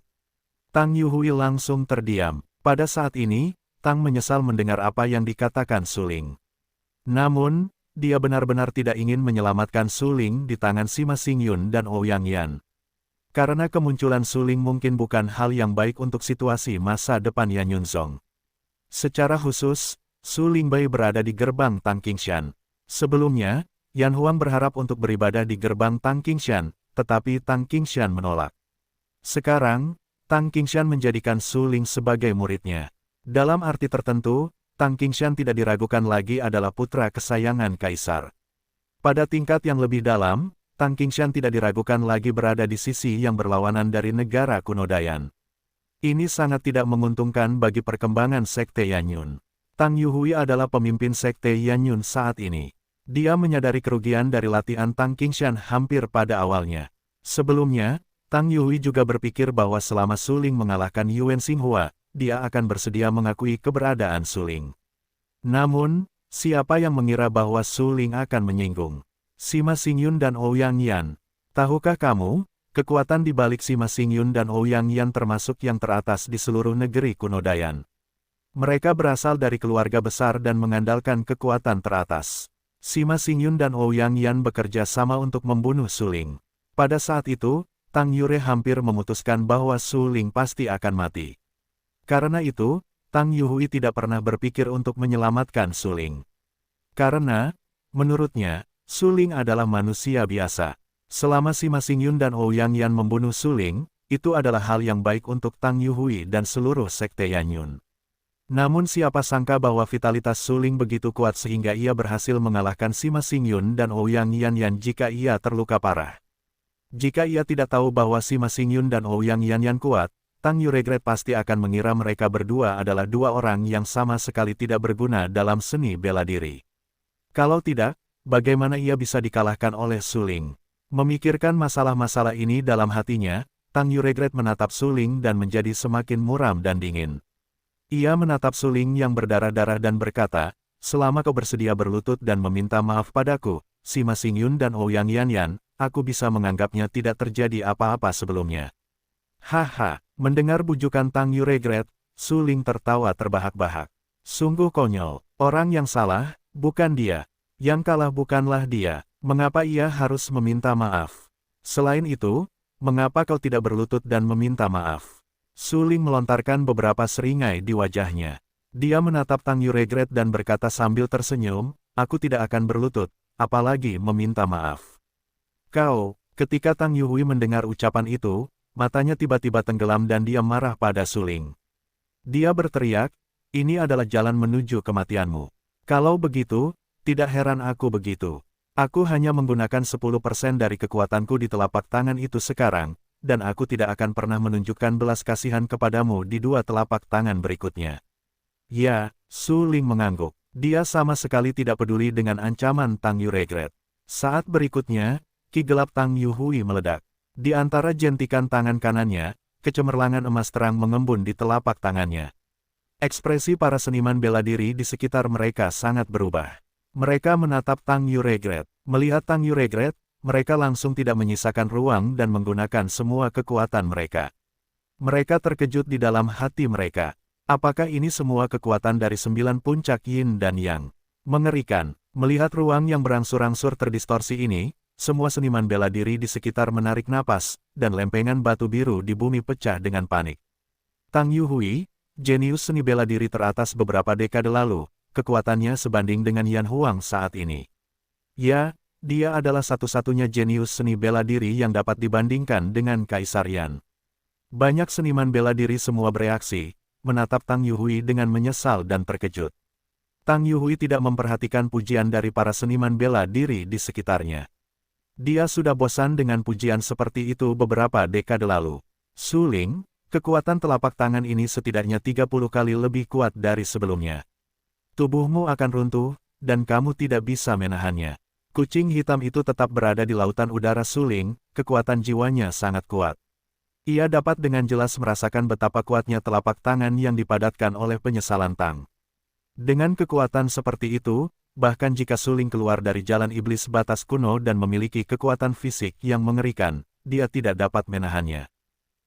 Tang Yuhui langsung terdiam. Pada saat ini, Tang menyesal mendengar apa yang dikatakan Su Ling. Namun, dia benar-benar tidak ingin menyelamatkan Su Ling di tangan Sima Xingyun dan Ouyang Yan. Karena kemunculan Su Ling mungkin bukan hal yang baik untuk situasi masa depan Yan Yunzong. Secara khusus, Su Lingbei berada di gerbang Tang Qingshan. Sebelumnya, Yan Huang berharap untuk beribadah di gerbang Tang Qingshan, tetapi Tang Qingshan menolak. Sekarang, Tang Qingshan menjadikan Su Ling sebagai muridnya. Dalam arti tertentu, Tang Qingshan tidak diragukan lagi adalah putra kesayangan kaisar. Pada tingkat yang lebih dalam, Tang Qingshan tidak diragukan lagi berada di sisi yang berlawanan dari negara kuno Dayan. Ini sangat tidak menguntungkan bagi perkembangan sekte Yanyun. Tang Yuhui adalah pemimpin sekte Yanyun saat ini. Dia menyadari kerugian dari latihan Tang Qingshan hampir pada awalnya. Sebelumnya, Tang Yuhui juga berpikir bahwa selama Su Ling mengalahkan Yuan Xinghua, dia akan bersedia mengakui keberadaan Su Ling. Namun, siapa yang mengira bahwa Su Ling akan menyinggung Sima Xingyun dan Ouyang Yan? Tahukah kamu, kekuatan di balik Sima Xingyun dan Ouyang Yan termasuk yang teratas di seluruh negeri kuno Dayan. Mereka berasal dari keluarga besar dan mengandalkan kekuatan teratas. Sima Xingyun dan Ouyang Yan bekerja sama untuk membunuh Su Ling. Pada saat itu, Tang Yure hampir memutuskan bahwa Su Ling pasti akan mati. Karena itu, Tang Yuhui tidak pernah berpikir untuk menyelamatkan Su Ling. Karena, menurutnya, Su Ling adalah manusia biasa. Selama Sima Xingyun dan Ouyang Yan membunuh Su Ling, itu adalah hal yang baik untuk Tang Yuhui dan seluruh sekte Yanyun. Namun siapa sangka bahwa vitalitas Su Ling begitu kuat sehingga ia berhasil mengalahkan Sima Xingyun dan Ouyang Yan jika ia terluka parah. Jika ia tidak tahu bahwa Sima Xingyun dan Ouyang Yan kuat, Tang Yuregret pasti akan mengira mereka berdua adalah dua orang yang sama sekali tidak berguna dalam seni bela diri. Kalau tidak, bagaimana ia bisa dikalahkan oleh Su Ling? Memikirkan masalah-masalah ini dalam hatinya, Tang Yuregret menatap Su Ling dan menjadi semakin muram dan dingin. Ia menatap Su Ling yang berdarah-darah dan berkata, selama kau bersedia berlutut dan meminta maaf padaku, Sima Xingyun dan Ouyang Yan, aku bisa menganggapnya tidak terjadi apa-apa sebelumnya. Haha, mendengar bujukan Tang Yuregret, Su Ling tertawa terbahak-bahak. Sungguh konyol, orang yang salah, bukan dia. Yang kalah bukanlah dia, mengapa ia harus meminta maaf? Selain itu, mengapa kau tidak berlutut dan meminta maaf? Su Ling melontarkan beberapa seringai di wajahnya. Dia menatap Tang Yuregret dan berkata sambil tersenyum, aku tidak akan berlutut, apalagi meminta maaf. Kau, ketika Tang Yuhui mendengar ucapan itu, matanya tiba-tiba tenggelam dan dia marah pada Su Ling. Dia berteriak, ini adalah jalan menuju kematianmu. Kalau begitu, tidak heran aku begitu. Aku hanya menggunakan 10% dari kekuatanku di telapak tangan itu sekarang, dan aku tidak akan pernah menunjukkan belas kasihan kepadamu di dua telapak tangan berikutnya. Ya, Su Ling mengangguk. Dia sama sekali tidak peduli dengan ancaman Tang Yuregret. Saat berikutnya, ki gelap Tang Yuhui meledak. Di antara jentikan tangan kanannya, kecemerlangan emas terang mengembun di telapak tangannya. Ekspresi para seniman bela diri di sekitar mereka sangat berubah. Mereka menatap Tang Yuregret. Melihat Tang Yuregret, mereka langsung tidak menyisakan ruang dan menggunakan semua kekuatan mereka. Mereka terkejut di dalam hati mereka. Apakah ini semua kekuatan dari 9 puncak Yin dan Yang? Mengerikan, melihat ruang yang berangsur-angsur terdistorsi ini, semua seniman bela diri di sekitar menarik napas, dan lempengan batu biru di bumi pecah dengan panik. Tang Yuhui, jenius seni bela diri teratas beberapa dekade lalu, kekuatannya sebanding dengan Yan Huang saat ini. Ya, dia adalah satu-satunya jenius seni bela diri yang dapat dibandingkan dengan Kaisar Yan. Banyak seniman bela diri semua bereaksi, menatap Tang Yuhui dengan menyesal dan terkejut. Tang Yuhui tidak memperhatikan pujian dari para seniman bela diri di sekitarnya. Dia sudah bosan dengan pujian seperti itu beberapa dekade lalu. Su Ling, kekuatan telapak tangan ini setidaknya 30 kali lebih kuat dari sebelumnya. Tubuhmu akan runtuh, dan kamu tidak bisa menahannya. Kucing hitam itu tetap berada di lautan udara Su Ling, kekuatan jiwanya sangat kuat. Ia dapat dengan jelas merasakan betapa kuatnya telapak tangan yang dipadatkan oleh penyesalan Tang. Dengan kekuatan seperti itu, bahkan jika Su Ling keluar dari jalan iblis batas kuno dan memiliki kekuatan fisik yang mengerikan, dia tidak dapat menahannya.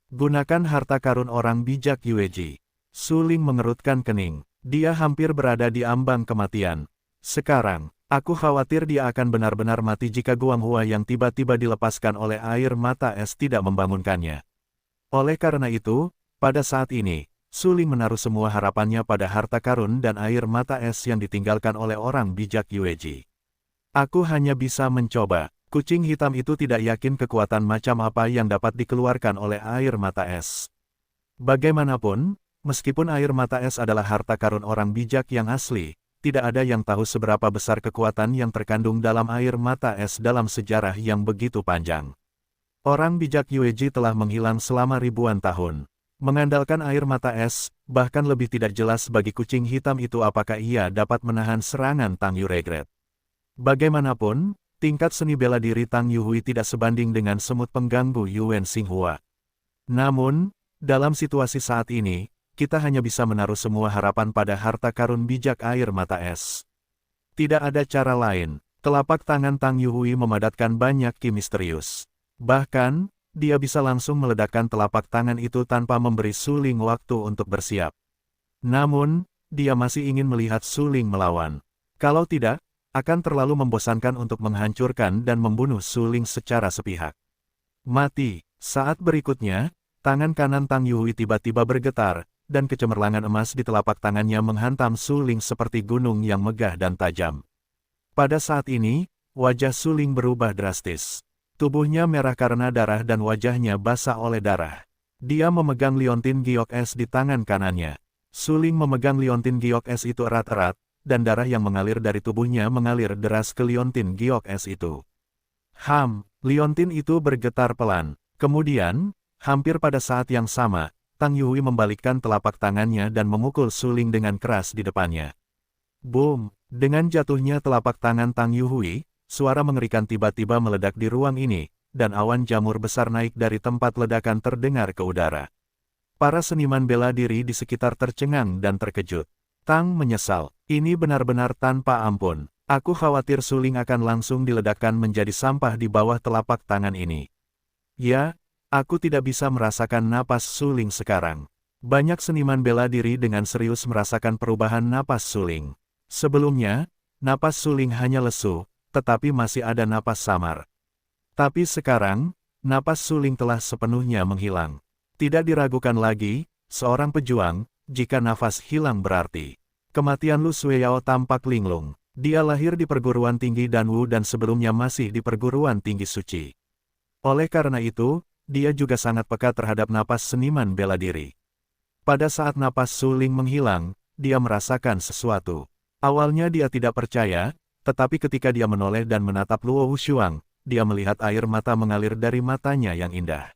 Gunakan harta karun orang bijak Yueji. Su Ling mengerutkan kening. Dia hampir berada di ambang kematian. Sekarang, aku khawatir dia akan benar-benar mati jika Guanghua yang tiba-tiba dilepaskan oleh air mata es tidak membangunkannya. Oleh karena itu, pada saat ini, Su Ling menaruh semua harapannya pada harta karun dan air mata es yang ditinggalkan oleh orang bijak Yueji. Aku hanya bisa mencoba. Kucing hitam itu tidak yakin kekuatan macam apa yang dapat dikeluarkan oleh air mata es. Bagaimanapun, meskipun air mata es adalah harta karun orang bijak yang asli, tidak ada yang tahu seberapa besar kekuatan yang terkandung dalam air mata es dalam sejarah yang begitu panjang. Orang bijak Yueji telah menghilang selama ribuan tahun. Mengandalkan air mata es, bahkan lebih tidak jelas bagi kucing hitam itu apakah ia dapat menahan serangan Tang Yuregret. Bagaimanapun, tingkat seni bela diri Tang Yuhui tidak sebanding dengan semut pengganggu Yuan Xinghua. Namun, dalam situasi saat ini, kita hanya bisa menaruh semua harapan pada harta karun bijak air mata es. Tidak ada cara lain, telapak tangan Tang Yuhui memadatkan banyak ki misterius. Bahkan, dia bisa langsung meledakkan telapak tangan itu tanpa memberi Su Ling waktu untuk bersiap. Namun, dia masih ingin melihat Su Ling melawan. Kalau tidak, akan terlalu membosankan untuk menghancurkan dan membunuh Su Ling secara sepihak. Mati. Saat berikutnya, tangan kanan Tang Yuhui tiba-tiba bergetar, dan kecemerlangan emas di telapak tangannya menghantam Su Ling seperti gunung yang megah dan tajam. Pada saat ini, wajah Su Ling berubah drastis. Tubuhnya merah karena darah dan wajahnya basah oleh darah. Dia memegang liontin giok es di tangan kanannya. Su Ling memegang liontin giok es itu erat-erat, dan darah yang mengalir dari tubuhnya mengalir deras ke liontin giok es itu. Liontin itu bergetar pelan. Kemudian, hampir pada saat yang sama, Tang Yuhui membalikkan telapak tangannya dan memukul Su Ling dengan keras di depannya. Boom! Dengan jatuhnya telapak tangan Tang Yuhui, suara mengerikan tiba-tiba meledak di ruang ini, dan awan jamur besar naik dari tempat ledakan terdengar ke udara. Para seniman bela diri di sekitar tercengang dan terkejut. Tang menyesal, ini benar-benar tanpa ampun. Aku khawatir Su Ling akan langsung diledakkan menjadi sampah di bawah telapak tangan ini. Ya, aku tidak bisa merasakan napas Su Ling sekarang. Banyak seniman bela diri dengan serius merasakan perubahan napas Su Ling. Sebelumnya, napas Su Ling hanya lesu, tetapi masih ada napas samar. Tapi sekarang, napas Su Ling telah sepenuhnya menghilang. Tidak diragukan lagi, seorang pejuang, jika nafas hilang berarti kematian Lu Sueyao tampak linglung. Dia lahir di perguruan tinggi Danwu dan sebelumnya masih di perguruan tinggi suci. Oleh karena itu, dia juga sangat peka terhadap napas seniman bela diri. Pada saat napas Su Ling menghilang, dia merasakan sesuatu. Awalnya dia tidak percaya, tetapi ketika dia menoleh dan menatap Luo Wushuang, dia melihat air mata mengalir dari matanya yang indah.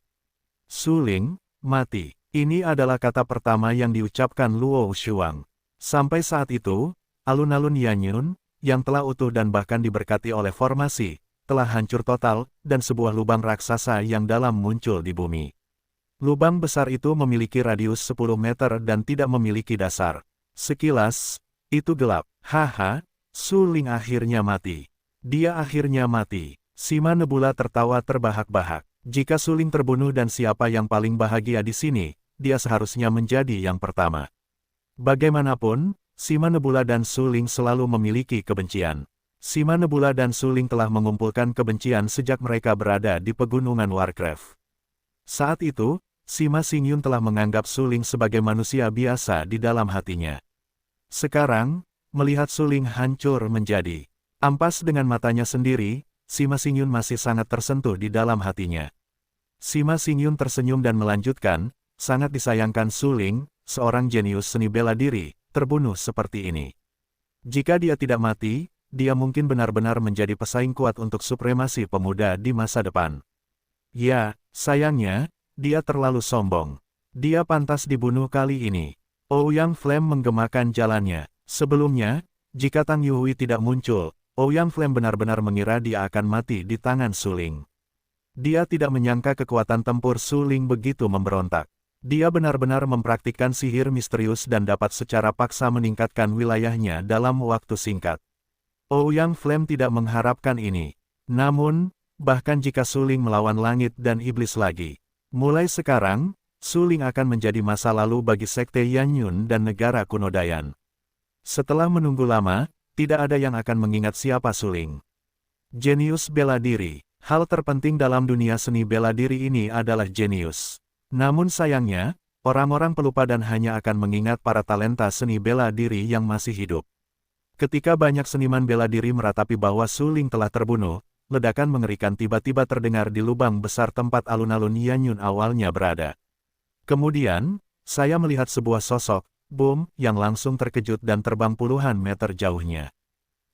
Su Ling, mati. Ini adalah kata pertama yang diucapkan Luo Wushuang. Sampai saat itu, alun-alun Yanyun, yang telah utuh dan bahkan diberkati oleh formasi, telah hancur total, dan sebuah lubang raksasa yang dalam muncul di bumi. Lubang besar itu memiliki radius 10 meter dan tidak memiliki dasar. Sekilas, itu gelap. Haha, Su Ling akhirnya mati. Dia akhirnya mati. Sima Nebula tertawa terbahak-bahak. Jika Su Ling terbunuh dan siapa yang paling bahagia di sini, dia seharusnya menjadi yang pertama. Bagaimanapun, Sima Nebula dan Su Ling selalu memiliki kebencian. Sima Nebula dan Su Ling telah mengumpulkan kebencian sejak mereka berada di pegunungan Warcraft. Saat itu, Sima Xingyun telah menganggap Su Ling sebagai manusia biasa di dalam hatinya. Sekarang, melihat Su Ling hancur menjadi ampas dengan matanya sendiri, Sima Xingyun masih sangat tersentuh di dalam hatinya. Sima Xingyun tersenyum dan melanjutkan, sangat disayangkan Su Ling, seorang jenius seni bela diri, terbunuh seperti ini. Jika dia tidak mati, dia mungkin benar-benar menjadi pesaing kuat untuk supremasi pemuda di masa depan. Ya, sayangnya, dia terlalu sombong. Dia pantas dibunuh kali ini. Ouyang Flame menggemakan jalannya. Sebelumnya, jika Tang Yuhui tidak muncul, Ouyang Flame benar-benar mengira dia akan mati di tangan Su Ling. Dia tidak menyangka kekuatan tempur Su Ling begitu memberontak. Dia benar-benar mempraktikkan sihir misterius dan dapat secara paksa meningkatkan wilayahnya dalam waktu singkat. Ouyang Flame tidak mengharapkan ini. Namun, bahkan jika Su Ling melawan langit dan iblis lagi, mulai sekarang, Su Ling akan menjadi masa lalu bagi Sekte Yanyun dan negara kuno Dayan. Setelah menunggu lama, tidak ada yang akan mengingat siapa Su Ling. Jenius bela diri. Hal terpenting dalam dunia seni bela diri ini adalah jenius. Namun sayangnya, orang-orang pelupa dan hanya akan mengingat para talenta seni bela diri yang masih hidup. Ketika banyak seniman bela diri meratapi bahwa Su Ling telah terbunuh, ledakan mengerikan tiba-tiba terdengar di lubang besar tempat alun-alun Yanyun awalnya berada. Kemudian, saya melihat sebuah sosok, boom, yang langsung terkejut dan terbang puluhan meter jauhnya.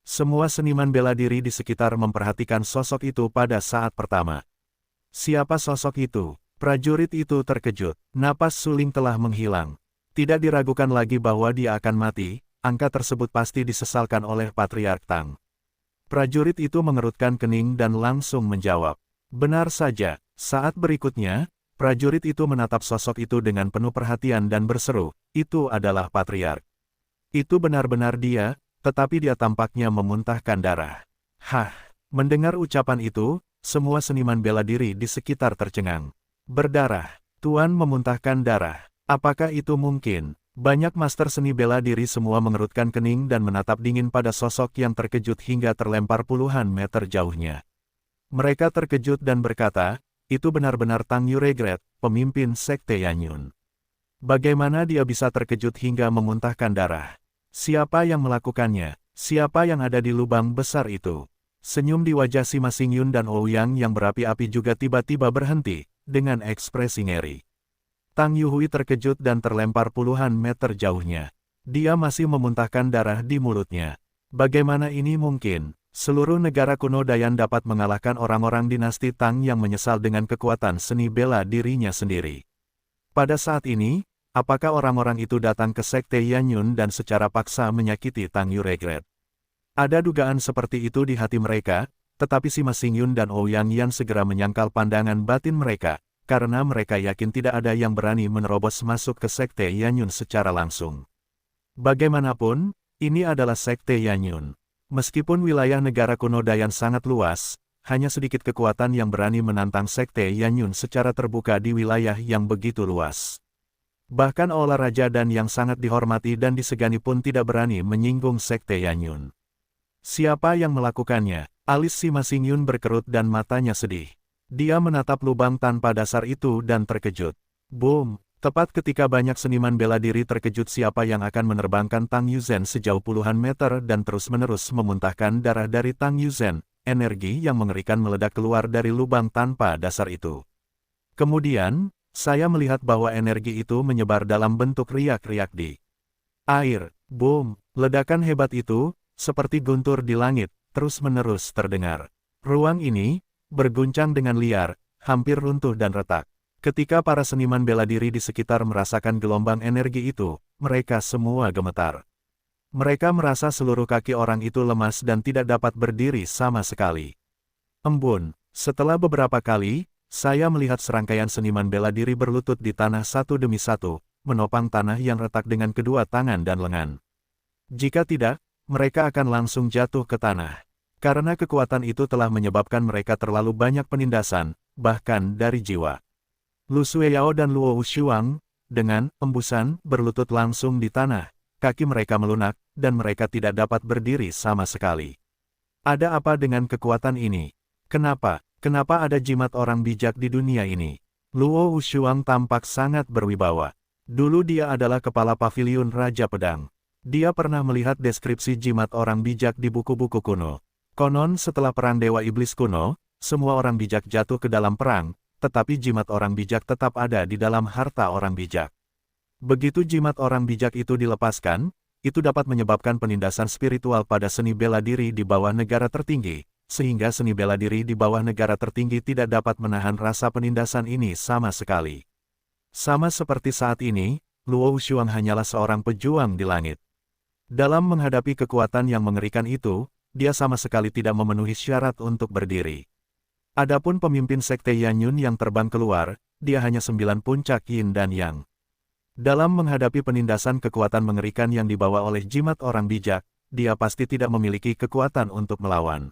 Semua seniman bela diri di sekitar memperhatikan sosok itu pada saat pertama. Siapa sosok itu? Prajurit itu terkejut. Napas Su Ling telah menghilang. Tidak diragukan lagi bahwa dia akan mati, angka tersebut pasti disesalkan oleh Patriark Tang. Prajurit itu mengerutkan kening dan langsung menjawab. Benar saja, saat berikutnya, prajurit itu menatap sosok itu dengan penuh perhatian dan berseru, itu adalah Patriark. Itu benar-benar dia, tetapi dia tampaknya memuntahkan darah. Hah, mendengar ucapan itu, semua seniman bela diri di sekitar tercengang. Berdarah, Tuan memuntahkan darah. Apakah itu mungkin? Banyak master seni bela diri semua mengerutkan kening dan menatap dingin pada sosok yang terkejut hingga terlempar puluhan meter jauhnya. Mereka terkejut dan berkata, itu benar-benar Tang Yuregret, pemimpin Sekte Yanyun. Bagaimana dia bisa terkejut hingga memuntahkan darah? Siapa yang melakukannya? Siapa yang ada di lubang besar itu? Senyum di wajah Sima Xingyun dan Ouyang yang berapi-api juga tiba-tiba berhenti, dengan ekspresi ngeri. Tang Yuhui terkejut dan terlempar puluhan meter jauhnya. Dia masih memuntahkan darah di mulutnya. Bagaimana ini mungkin? Seluruh negara kuno Dayan dapat mengalahkan orang-orang dinasti Tang yang menyesal dengan kekuatan seni bela dirinya sendiri. Pada saat ini, apakah orang-orang itu datang ke Sekte Yanyun dan secara paksa menyakiti Tang Yuregret? Ada dugaan seperti itu di hati mereka, tetapi Sima Xingyun dan Ouyang Yan segera menyangkal pandangan batin mereka, karena mereka yakin tidak ada yang berani menerobos masuk ke Sekte Yanyun secara langsung. Bagaimanapun, ini adalah Sekte Yanyun. Meskipun wilayah negara kuno Dayan sangat luas, hanya sedikit kekuatan yang berani menantang Sekte Yanyun secara terbuka di wilayah yang begitu luas. Bahkan Aula Raja dan yang sangat dihormati dan disegani pun tidak berani menyinggung Sekte Yanyun. Siapa yang melakukannya? Alis Sima Xingyun berkerut dan matanya sedih. Dia menatap lubang tanpa dasar itu dan terkejut. Boom! Tepat ketika banyak seniman bela diri terkejut siapa yang akan menerbangkan Tang Yuzhen sejauh puluhan meter dan terus-menerus memuntahkan darah dari Tang Yuzhen, energi yang mengerikan meledak keluar dari lubang tanpa dasar itu. Kemudian, saya melihat bahwa energi itu menyebar dalam bentuk riak-riak di air. Boom! Ledakan hebat itu, seperti guntur di langit, terus-menerus terdengar. Ruang ini berguncang dengan liar, hampir runtuh dan retak. Ketika para seniman bela diri di sekitar merasakan gelombang energi itu, mereka semua gemetar. Mereka merasa seluruh kaki orang itu lemas dan tidak dapat berdiri sama sekali. Embun, setelah beberapa kali, saya melihat serangkaian seniman bela diri berlutut di tanah satu demi satu, menopang tanah yang retak dengan kedua tangan dan lengan. Jika tidak, mereka akan langsung jatuh ke tanah. Karena kekuatan itu telah menyebabkan mereka terlalu banyak penindasan, bahkan dari jiwa. Lu Sueyao dan Luo Wushuang, dengan embusan, berlutut langsung di tanah. Kaki mereka melunak, dan mereka tidak dapat berdiri sama sekali. Ada apa dengan kekuatan ini? Kenapa ada jimat orang bijak di dunia ini? Luo Wushuang tampak sangat berwibawa. Dulu dia adalah kepala paviliun Raja Pedang. Dia pernah melihat deskripsi jimat orang bijak di buku-buku kuno. Konon setelah perang Dewa Iblis kuno, semua orang bijak jatuh ke dalam perang, tetapi jimat orang bijak tetap ada di dalam harta orang bijak. Begitu jimat orang bijak itu dilepaskan, itu dapat menyebabkan penindasan spiritual pada seni bela diri di bawah negara tertinggi, sehingga seni bela diri di bawah negara tertinggi tidak dapat menahan rasa penindasan ini sama sekali. Sama seperti saat ini, Luo Wushuang hanyalah seorang pejuang di langit. Dalam menghadapi kekuatan yang mengerikan itu, dia sama sekali tidak memenuhi syarat untuk berdiri. Adapun pemimpin Sekte Yanyun yang terbang keluar, dia hanya 9 puncak Yin dan Yang. Dalam menghadapi penindasan kekuatan mengerikan yang dibawa oleh jimat orang bijak, dia pasti tidak memiliki kekuatan untuk melawan.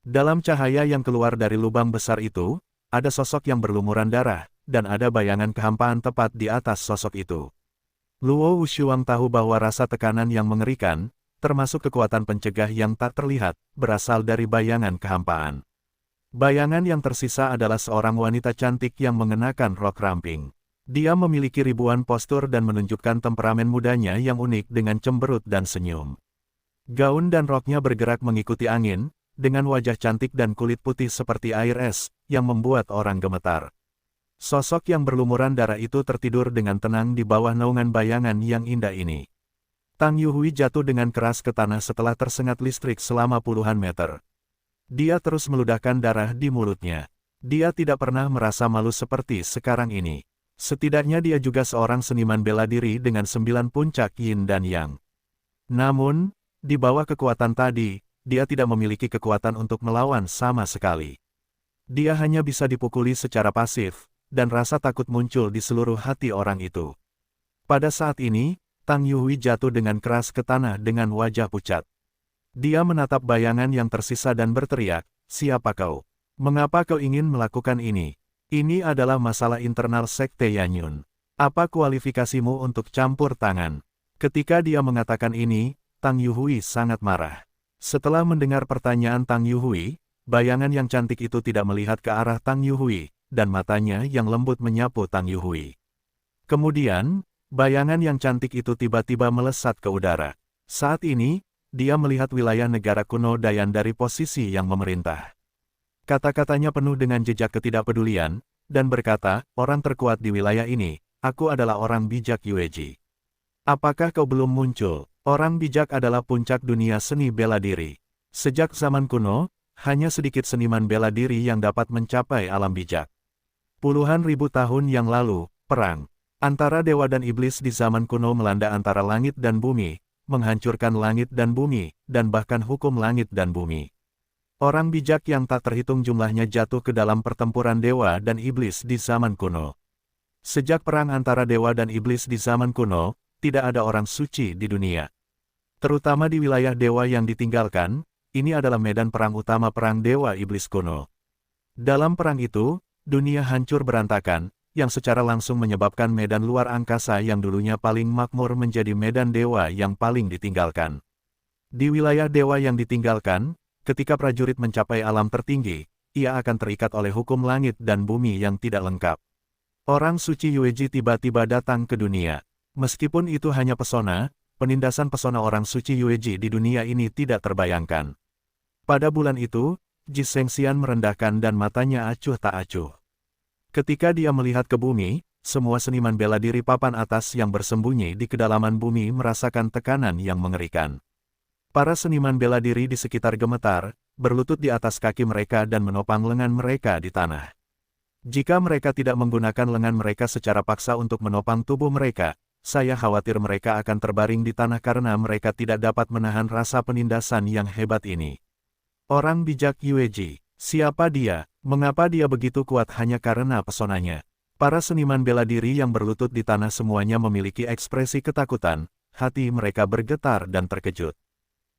Dalam cahaya yang keluar dari lubang besar itu, ada sosok yang berlumuran darah, dan ada bayangan kehampaan tepat di atas sosok itu. Luo Wushuang tahu bahwa rasa tekanan yang mengerikan, termasuk kekuatan pencegah yang tak terlihat, berasal dari bayangan kehampaan. Bayangan yang tersisa adalah seorang wanita cantik yang mengenakan rok ramping. Dia memiliki ribuan postur dan menunjukkan temperamen mudanya yang unik dengan cemberut dan senyum. Gaun dan roknya bergerak mengikuti angin, dengan wajah cantik dan kulit putih seperti air es, yang membuat orang gemetar. Sosok yang berlumuran darah itu tertidur dengan tenang di bawah naungan bayangan yang indah ini. Tang Yuhui jatuh dengan keras ke tanah setelah tersengat listrik selama puluhan meter. Dia terus meludahkan darah di mulutnya. Dia tidak pernah merasa malu seperti sekarang ini. Setidaknya dia juga seorang seniman bela diri dengan 9 puncak Yin dan Yang. Namun, di bawah kekuatan tadi, dia tidak memiliki kekuatan untuk melawan sama sekali. Dia hanya bisa dipukuli secara pasif, dan rasa takut muncul di seluruh hati orang itu. Pada saat ini, Tang Yuhui jatuh dengan keras ke tanah dengan wajah pucat. Dia menatap bayangan yang tersisa dan berteriak, "Siapa kau? Mengapa kau ingin melakukan ini? Ini adalah masalah internal Sekte Yanyun. Apa kualifikasimu untuk campur tangan?" Ketika dia mengatakan ini, Tang Yuhui sangat marah. Setelah mendengar pertanyaan Tang Yuhui, bayangan yang cantik itu tidak melihat ke arah Tang Yuhui, dan matanya yang lembut menyapu Tang Yuhui. Kemudian, Bayangan yang cantik itu tiba-tiba melesat ke udara. Saat ini, dia melihat wilayah negara kuno Dayan dari posisi yang memerintah. Kata-katanya penuh dengan jejak ketidakpedulian, dan berkata, orang terkuat di wilayah ini, aku adalah orang bijak Yueji. Apakah kau belum muncul? Orang bijak adalah puncak dunia seni bela diri. Sejak zaman kuno, hanya sedikit seniman bela diri yang dapat mencapai alam bijak. Puluhan ribu tahun yang lalu, perang antara dewa dan iblis di zaman kuno melanda antara langit dan bumi, menghancurkan langit dan bumi, dan bahkan hukum langit dan bumi. Orang bijak yang tak terhitung jumlahnya jatuh ke dalam pertempuran dewa dan iblis di zaman kuno. Sejak perang antara dewa dan iblis di zaman kuno, tidak ada orang suci di dunia. Terutama di wilayah dewa yang ditinggalkan, ini adalah medan perang utama perang dewa iblis kuno. Dalam perang itu, dunia hancur berantakan, yang secara langsung menyebabkan medan luar angkasa yang dulunya paling makmur menjadi medan dewa yang paling ditinggalkan. Di wilayah dewa yang ditinggalkan, ketika prajurit mencapai alam tertinggi, ia akan terikat oleh hukum langit dan bumi yang tidak lengkap. Orang suci Yueji tiba-tiba datang ke dunia. Meskipun itu hanya pesona, penindasan pesona orang suci Yueji di dunia ini tidak terbayangkan. Pada bulan itu, Ji Shengxian merendahkan dan matanya acuh tak acuh. Ketika dia melihat ke bumi, semua seniman bela diri papan atas yang bersembunyi di kedalaman bumi merasakan tekanan yang mengerikan. Para seniman bela diri di sekitar gemetar, berlutut di atas kaki mereka dan menopang lengan mereka di tanah. Jika mereka tidak menggunakan lengan mereka secara paksa untuk menopang tubuh mereka, saya khawatir mereka akan terbaring di tanah karena mereka tidak dapat menahan rasa penindasan yang hebat ini. Orang bijak Yueji, siapa dia? Mengapa dia begitu kuat hanya karena pesonanya? Para seniman bela diri yang berlutut di tanah semuanya memiliki ekspresi ketakutan, hati mereka bergetar dan terkejut.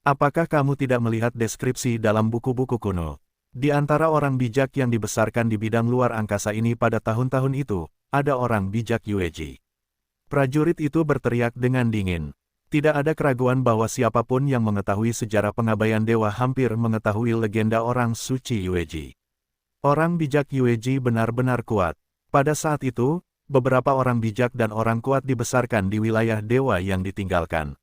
Apakah kamu tidak melihat deskripsi dalam buku-buku kuno? Di antara orang bijak yang dibesarkan di bidang luar angkasa ini pada tahun-tahun itu, ada orang bijak Yueji. Prajurit itu berteriak dengan dingin. Tidak ada keraguan bahwa siapapun yang mengetahui sejarah pengabaian dewa hampir mengetahui legenda orang suci Yueji. Orang bijak Yueji benar-benar kuat. Pada saat itu, beberapa orang bijak dan orang kuat dibesarkan di wilayah dewa yang ditinggalkan.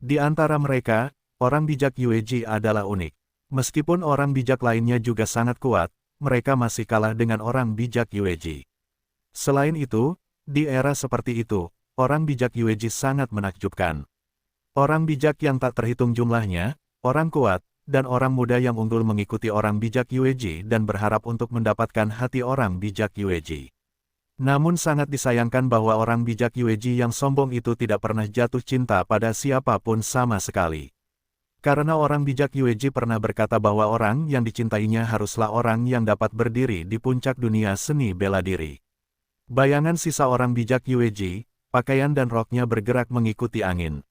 Di antara mereka, orang bijak Yueji adalah unik. Meskipun orang bijak lainnya juga sangat kuat, mereka masih kalah dengan orang bijak Yueji. Selain itu, di era seperti itu, orang bijak Yueji sangat menakjubkan. Orang bijak yang tak terhitung jumlahnya, orang kuat, dan orang muda yang unggul mengikuti orang bijak Yueji dan berharap untuk mendapatkan hati orang bijak Yueji. Namun sangat disayangkan bahwa orang bijak Yueji yang sombong itu tidak pernah jatuh cinta pada siapapun sama sekali. Karena orang bijak Yueji pernah berkata bahwa orang yang dicintainya haruslah orang yang dapat berdiri di puncak dunia seni bela diri. Bayangan sisa orang bijak Yueji, pakaian dan roknya bergerak mengikuti angin.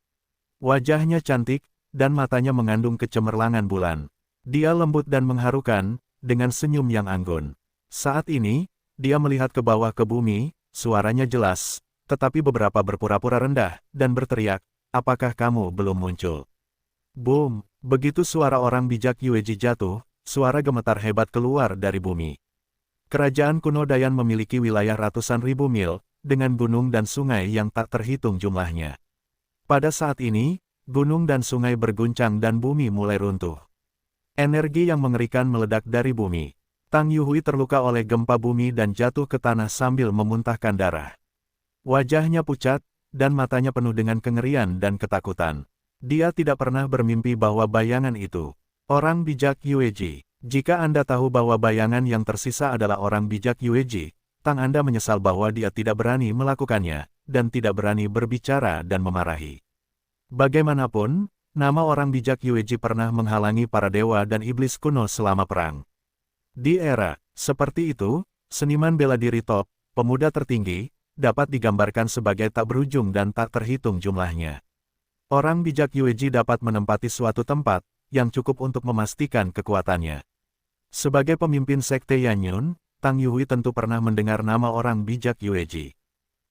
Wajahnya cantik, dan matanya mengandung kecemerlangan bulan. Dia lembut dan mengharukan, dengan senyum yang anggun. Saat ini, dia melihat ke bawah ke bumi, suaranya jelas, tetapi beberapa berpura-pura rendah, dan berteriak, apakah kamu belum muncul? Boom! Begitu suara orang bijak Yueji jatuh, suara gemetar hebat keluar dari bumi. Kerajaan kuno Dayan memiliki wilayah ratusan ribu mil, dengan gunung dan sungai yang tak terhitung jumlahnya. Pada saat ini, gunung dan sungai berguncang dan bumi mulai runtuh. Energi yang mengerikan meledak dari bumi. Tang Yuhui terluka oleh gempa bumi dan jatuh ke tanah sambil memuntahkan darah. Wajahnya pucat, dan matanya penuh dengan kengerian dan ketakutan. Dia tidak pernah bermimpi bahwa bayangan itu orang bijak Yueji. Jika Anda tahu bahwa bayangan yang tersisa adalah orang bijak Yueji, Tang Anda menyesal bahwa dia tidak berani melakukannya, dan tidak berani berbicara dan memarahi. Bagaimanapun, nama orang bijak Yueji pernah menghalangi para dewa dan iblis kuno selama perang. Di era seperti itu, seniman bela diri top, pemuda tertinggi, dapat digambarkan sebagai tak berujung dan tak terhitung jumlahnya. Orang bijak Yueji dapat menempati suatu tempat, yang cukup untuk memastikan kekuatannya. Sebagai pemimpin sekte Yanyun, Tang Yuhui tentu pernah mendengar nama orang bijak Yueji.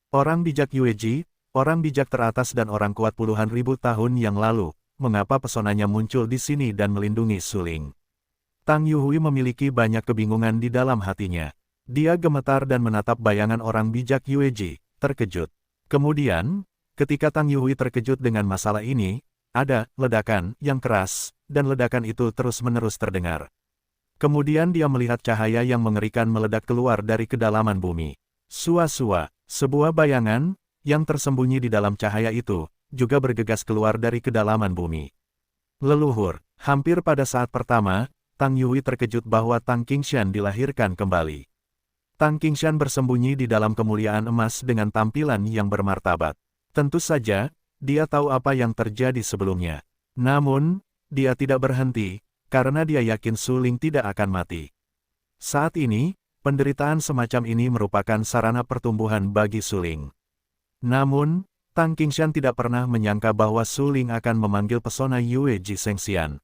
Orang bijak Yueji, orang bijak teratas dan orang kuat puluhan ribu tahun yang lalu, mengapa pesonanya muncul di sini dan melindungi suling? Tang Yuhui memiliki banyak kebingungan di dalam hatinya. Dia gemetar dan menatap bayangan orang bijak Yueji, terkejut. Kemudian, ketika Tang Yuhui terkejut dengan masalah ini, ada ledakan yang keras, dan ledakan itu terus-menerus terdengar. Kemudian dia melihat cahaya yang mengerikan meledak keluar dari kedalaman bumi. Sua-sua, sebuah bayangan, yang tersembunyi di dalam cahaya itu, juga bergegas keluar dari kedalaman bumi. Leluhur, hampir pada saat pertama, Tang Yuhui terkejut bahwa Tang Qingshan dilahirkan kembali. Tang Qingshan bersembunyi di dalam kemuliaan emas dengan tampilan yang bermartabat. Tentu saja, dia tahu apa yang terjadi sebelumnya. Namun, dia tidak berhenti, karena dia yakin Su Ling tidak akan mati. Saat ini, penderitaan semacam ini merupakan sarana pertumbuhan bagi Su Ling. Namun, Tang Qingshan tidak pernah menyangka bahwa Su Ling akan memanggil pesona Yue Ji Shengxian.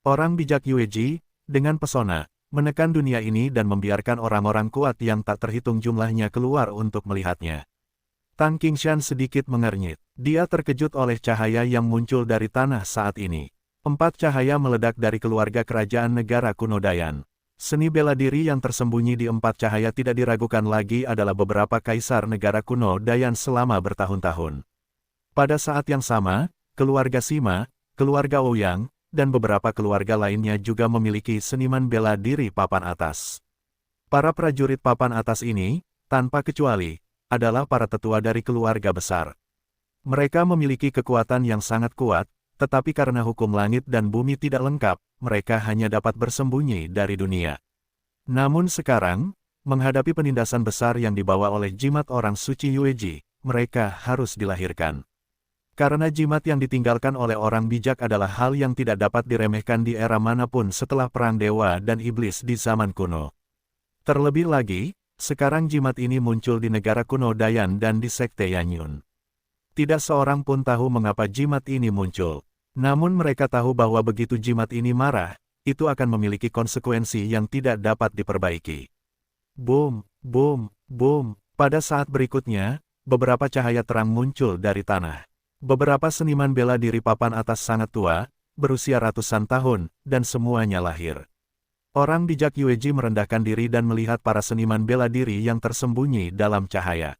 Orang bijak Yue Ji, dengan pesona, menekan dunia ini dan membiarkan orang-orang kuat yang tak terhitung jumlahnya keluar untuk melihatnya. Tang Qingshan sedikit mengernyit. Dia terkejut oleh cahaya yang muncul dari tanah saat ini. 4 cahaya meledak dari keluarga kerajaan negara kuno Dayan. Seni bela diri yang tersembunyi di 4 cahaya tidak diragukan lagi adalah beberapa kaisar negara kuno Dayan selama bertahun-tahun. Pada saat yang sama, keluarga Sima, keluarga Ouyang, dan beberapa keluarga lainnya juga memiliki seniman bela diri papan atas. Para prajurit papan atas ini, tanpa kecuali, adalah para tetua dari keluarga besar. Mereka memiliki kekuatan yang sangat kuat, tetapi karena hukum langit dan bumi tidak lengkap, mereka hanya dapat bersembunyi dari dunia. Namun sekarang, menghadapi penindasan besar yang dibawa oleh jimat orang suci Yue Ji, mereka harus dilahirkan. Karena jimat yang ditinggalkan oleh orang bijak adalah hal yang tidak dapat diremehkan di era manapun setelah perang dewa dan iblis di zaman kuno. Terlebih lagi, sekarang jimat ini muncul di negara kuno Dayan dan di sekte Yanyun. Tidak seorang pun tahu mengapa jimat ini muncul. Namun mereka tahu bahwa begitu jimat ini marah, itu akan memiliki konsekuensi yang tidak dapat diperbaiki. Boom, boom, boom. Pada saat berikutnya, beberapa cahaya terang muncul dari tanah. Beberapa seniman bela diri papan atas sangat tua, berusia ratusan tahun, dan semuanya lahir. Orang bijak Yue Ji merendahkan diri dan melihat para seniman bela diri yang tersembunyi dalam cahaya.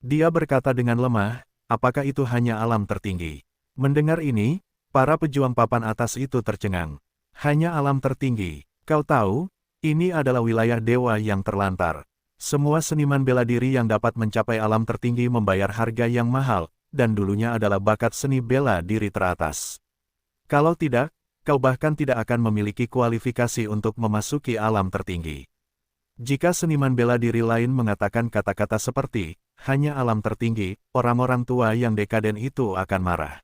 Dia berkata dengan lemah, apakah itu hanya alam tertinggi? Mendengar ini, para pejuang papan atas itu tercengang. Hanya alam tertinggi. Kau tahu, ini adalah wilayah dewa yang terlantar. Semua seniman bela diri yang dapat mencapai alam tertinggi membayar harga yang mahal, dan dulunya adalah bakat seni bela diri teratas. Kalau tidak, kau bahkan tidak akan memiliki kualifikasi untuk memasuki alam tertinggi. Jika seniman bela diri lain mengatakan kata-kata seperti, hanya alam tertinggi, orang-orang tua yang dekaden itu akan marah.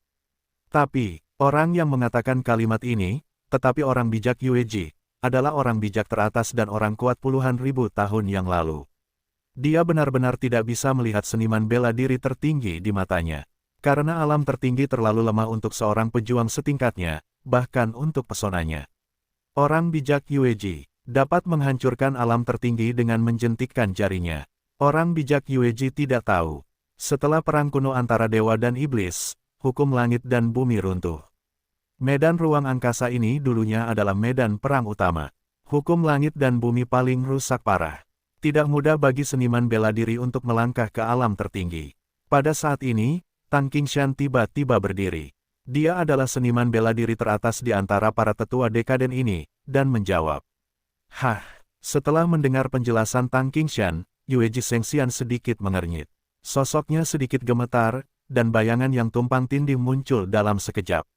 Tapi, orang yang mengatakan kalimat ini, tetapi orang bijak Yue Ji, adalah orang bijak teratas dan orang kuat puluhan ribu tahun yang lalu. Dia benar-benar tidak bisa melihat seniman bela diri tertinggi di matanya. Karena alam tertinggi terlalu lemah untuk seorang pejuang setingkatnya, bahkan untuk pesonanya. Orang bijak Yue Ji dapat menghancurkan alam tertinggi dengan menjentikkan jarinya. Orang bijak Yue Ji tidak tahu. Setelah perang kuno antara dewa dan iblis, hukum langit dan bumi runtuh. Medan ruang angkasa ini dulunya adalah medan perang utama. Hukum langit dan bumi paling rusak parah. Tidak mudah bagi seniman bela diri untuk melangkah ke alam tertinggi. Pada saat ini, Tang Qingshan tiba-tiba berdiri. Dia adalah seniman bela diri teratas di antara para tetua dekaden ini, dan menjawab. Hah, setelah mendengar penjelasan Tang Qingshan, Yue Ji Shengxian sedikit mengernyit. Sosoknya sedikit gemetar, dan bayangan yang tumpang tindih muncul dalam sekejap.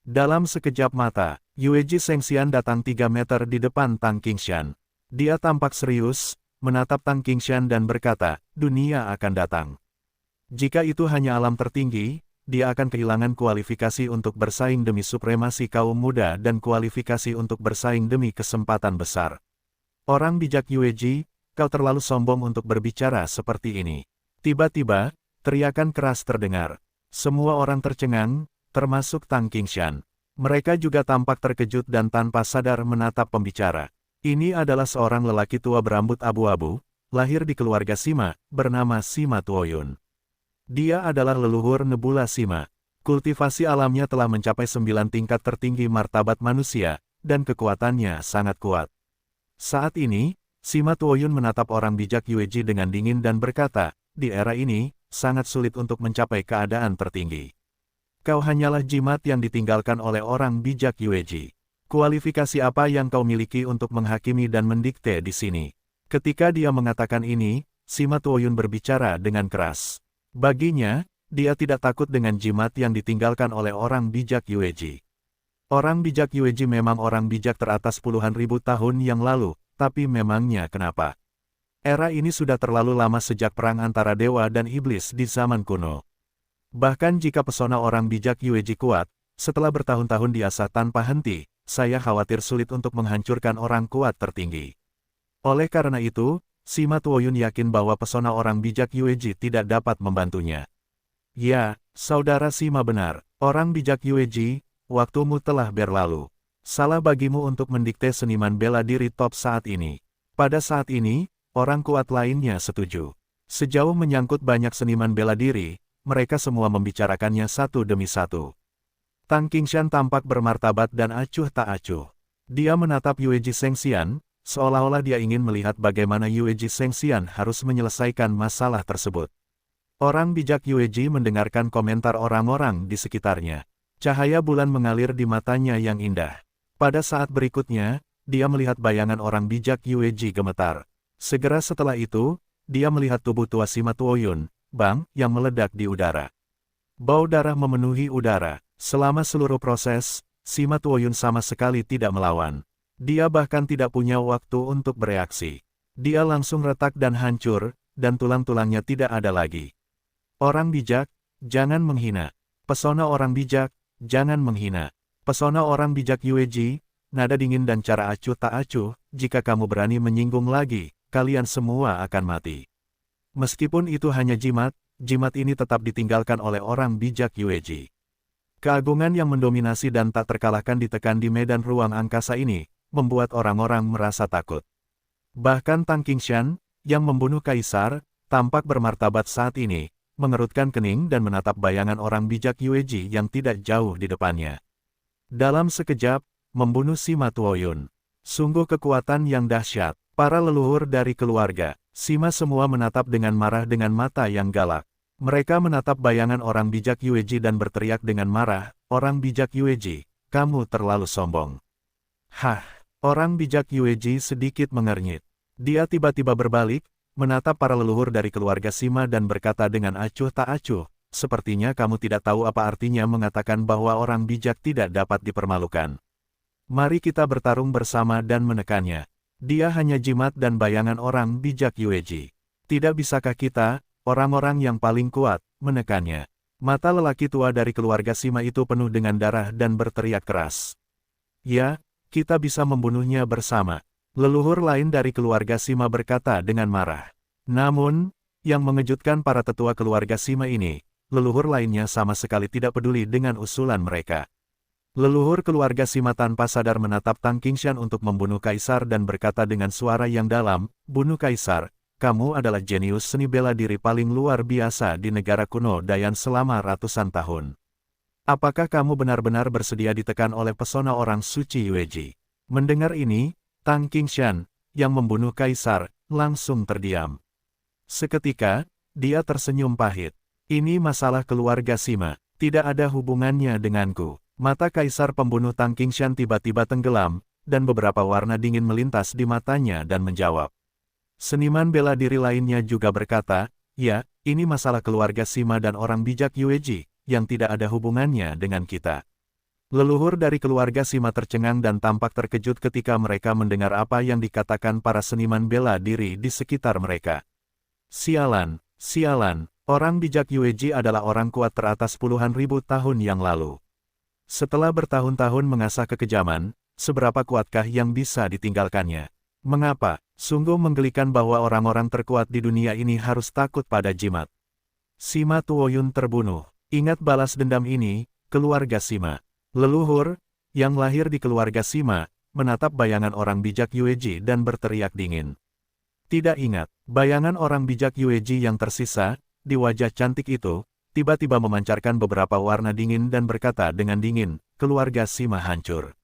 Dalam sekejap mata, Yue Ji Shengxian datang 3 meter di depan Tang Qingshan. Dia tampak serius, menatap Tang Qingshan dan berkata, dunia akan datang. Jika itu hanya alam tertinggi, dia akan kehilangan kualifikasi untuk bersaing demi supremasi kaum muda dan kualifikasi untuk bersaing demi kesempatan besar. Orang bijak Yue Ji, kau terlalu sombong untuk berbicara seperti ini. Tiba-tiba, teriakan keras terdengar. Semua orang tercengang, termasuk Tang Qingshan. Mereka juga tampak terkejut dan tanpa sadar menatap pembicara. Ini adalah seorang lelaki tua berambut abu-abu, lahir di keluarga Sima, bernama Sima Tuoyun. Dia adalah leluhur Nebula Sima. Kultivasi alamnya telah mencapai 9 tingkat tertinggi martabat manusia, dan kekuatannya sangat kuat. Saat ini, Sima Tuoyun menatap orang bijak Yue Ji dengan dingin dan berkata, di era ini, sangat sulit untuk mencapai keadaan tertinggi. Kau hanyalah jimat yang ditinggalkan oleh orang bijak Yueji. Kualifikasi apa yang kau miliki untuk menghakimi dan mendikte di sini? Ketika dia mengatakan ini, Sima Tuoyun berbicara dengan keras. Baginya, dia tidak takut dengan jimat yang ditinggalkan oleh orang bijak Yueji. Orang bijak Yueji memang orang bijak teratas puluhan ribu tahun yang lalu, tapi memangnya kenapa? Era ini sudah terlalu lama sejak perang antara dewa dan iblis di zaman kuno. Bahkan jika pesona orang bijak Yueji kuat, setelah bertahun-tahun diasah tanpa henti, saya khawatir sulit untuk menghancurkan orang kuat tertinggi. Oleh karena itu, Sima Tuoyun yakin bahwa pesona orang bijak Yueji tidak dapat membantunya. Ya, saudara Sima benar, orang bijak Yueji, waktumu telah berlalu. Salah bagimu untuk mendikte seniman bela diri top saat ini. Pada saat ini, orang kuat lainnya setuju. Sejauh menyangkut banyak seniman bela diri, mereka semua membicarakannya satu demi satu. Tang Qingshan tampak bermartabat dan acuh tak acuh. Dia menatap Yueji Shengxian, seolah-olah dia ingin melihat bagaimana Yueji Shengxian harus menyelesaikan masalah tersebut. Orang bijak Yueji mendengarkan komentar orang-orang di sekitarnya. Cahaya bulan mengalir di matanya yang indah. Pada saat berikutnya, dia melihat bayangan orang bijak Yueji gemetar. Segera setelah itu, dia melihat tubuh tua Sima Tuoyun, Bang, yang meledak di udara. Bau darah memenuhi udara. Selama seluruh proses, Sima Tuoyun sama sekali tidak melawan. Dia bahkan tidak punya waktu untuk bereaksi. Dia langsung retak dan hancur, dan tulang-tulangnya tidak ada lagi. Orang bijak, jangan menghina. Pesona orang bijak, jangan menghina. Pesona orang bijak Yueji, nada dingin dan cara acuh tak acuh, jika kamu berani menyinggung lagi, kalian semua akan mati. Meskipun itu hanya jimat, jimat ini tetap ditinggalkan oleh orang bijak Yueji. Keagungan yang mendominasi dan tak terkalahkan ditekan di medan ruang angkasa ini, membuat orang-orang merasa takut. Bahkan Tang Qingshan, yang membunuh kaisar, tampak bermartabat saat ini, mengerutkan kening dan menatap bayangan orang bijak Yueji yang tidak jauh di depannya. Dalam sekejap, membunuh Sima Tuoyun. Sungguh kekuatan yang dahsyat. Para leluhur dari keluarga, Sima semua menatap dengan marah dengan mata yang galak. Mereka menatap bayangan orang bijak Yueji dan berteriak dengan marah, "Orang bijak Yueji, kamu terlalu sombong." Hah, orang bijak Yueji sedikit mengernyit. Dia tiba-tiba berbalik, menatap para leluhur dari keluarga Sima dan berkata dengan acuh tak acuh, "Sepertinya kamu tidak tahu apa artinya mengatakan bahwa orang bijak tidak dapat dipermalukan. Mari kita bertarung bersama dan menekannya. Dia hanya jimat dan bayangan orang bijak Yueji. Tidak bisakah kita, orang-orang yang paling kuat, menekannya?" Mata lelaki tua dari keluarga Sima itu penuh dengan darah dan berteriak keras. "Ya, kita bisa membunuhnya bersama." Leluhur lain dari keluarga Sima berkata dengan marah. Namun, yang mengejutkan para tetua keluarga Sima ini, leluhur lainnya sama sekali tidak peduli dengan usulan mereka. Leluhur keluarga Sima tanpa sadar menatap Tang Qingshan untuk membunuh kaisar dan berkata dengan suara yang dalam, "Bunuh kaisar, kamu adalah jenius seni bela diri paling luar biasa di negara kuno Dayan selama ratusan tahun. Apakah kamu benar-benar bersedia ditekan oleh pesona orang suci Yueji?" Mendengar ini, Tang Qingshan, yang membunuh kaisar, langsung terdiam. Seketika, dia tersenyum pahit. "Ini masalah keluarga Sima, tidak ada hubungannya denganku." Mata kaisar pembunuh Tang Qingshan tiba-tiba tenggelam, dan beberapa warna dingin melintas di matanya dan menjawab. Seniman bela diri lainnya juga berkata, "Ya, ini masalah keluarga Sima dan orang bijak Yueji, yang tidak ada hubungannya dengan kita." Leluhur dari keluarga Sima tercengang dan tampak terkejut ketika mereka mendengar apa yang dikatakan para seniman bela diri di sekitar mereka. Sialan, sialan, orang bijak Yueji adalah orang kuat teratas puluhan ribu tahun yang lalu. Setelah bertahun-tahun mengasah kekejaman, seberapa kuatkah yang bisa ditinggalkannya? Mengapa? Sungguh menggelikan bahwa orang-orang terkuat di dunia ini harus takut pada jimat. Sima Tuoyun terbunuh. Ingat balas dendam ini, keluarga Sima. Leluhur, yang lahir di keluarga Sima, menatap bayangan orang bijak Yueji dan berteriak dingin. Tidak ingat, bayangan orang bijak Yueji yang tersisa, di wajah cantik itu, tiba-tiba memancarkan beberapa warna dingin dan berkata dengan dingin, "Keluarga Sima hancur."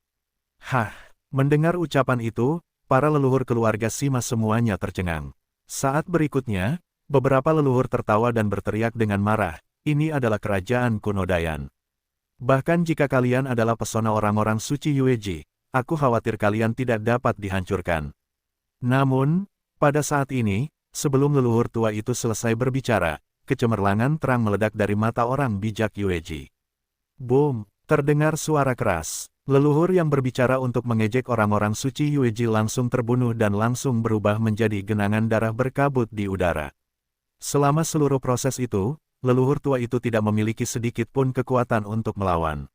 Hah, mendengar ucapan itu, para leluhur keluarga Sima semuanya tercengang. Saat berikutnya, Beberapa leluhur tertawa dan berteriak dengan marah, ini adalah kerajaan kuno Dayan. Bahkan jika kalian adalah pesona orang-orang suci Yueji, aku khawatir kalian tidak dapat dihancurkan. Namun, pada saat ini, sebelum leluhur tua itu selesai berbicara, kecemerlangan terang meledak dari mata orang bijak Yueji. Boom! Terdengar suara keras. Leluhur yang berbicara untuk mengejek orang-orang suci Yueji langsung terbunuh dan langsung berubah menjadi genangan darah berkabut di udara. Selama seluruh proses itu, leluhur tua itu tidak memiliki sedikit pun kekuatan untuk melawan.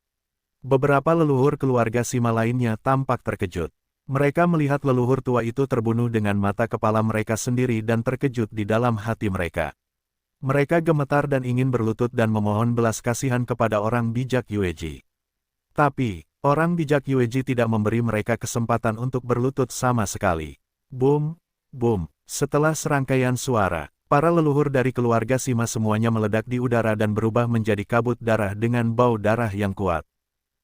Beberapa leluhur keluarga Sima lainnya tampak terkejut. Mereka melihat leluhur tua itu terbunuh dengan mata kepala mereka sendiri dan terkejut di dalam hati mereka. Mereka gemetar dan ingin berlutut dan memohon belas kasihan kepada orang bijak Yueji. Tapi, orang bijak Yueji tidak memberi mereka kesempatan untuk berlutut sama sekali. Boom! Boom! Setelah serangkaian suara, para leluhur dari keluarga Sima semuanya meledak di udara dan berubah menjadi kabut darah dengan bau darah yang kuat.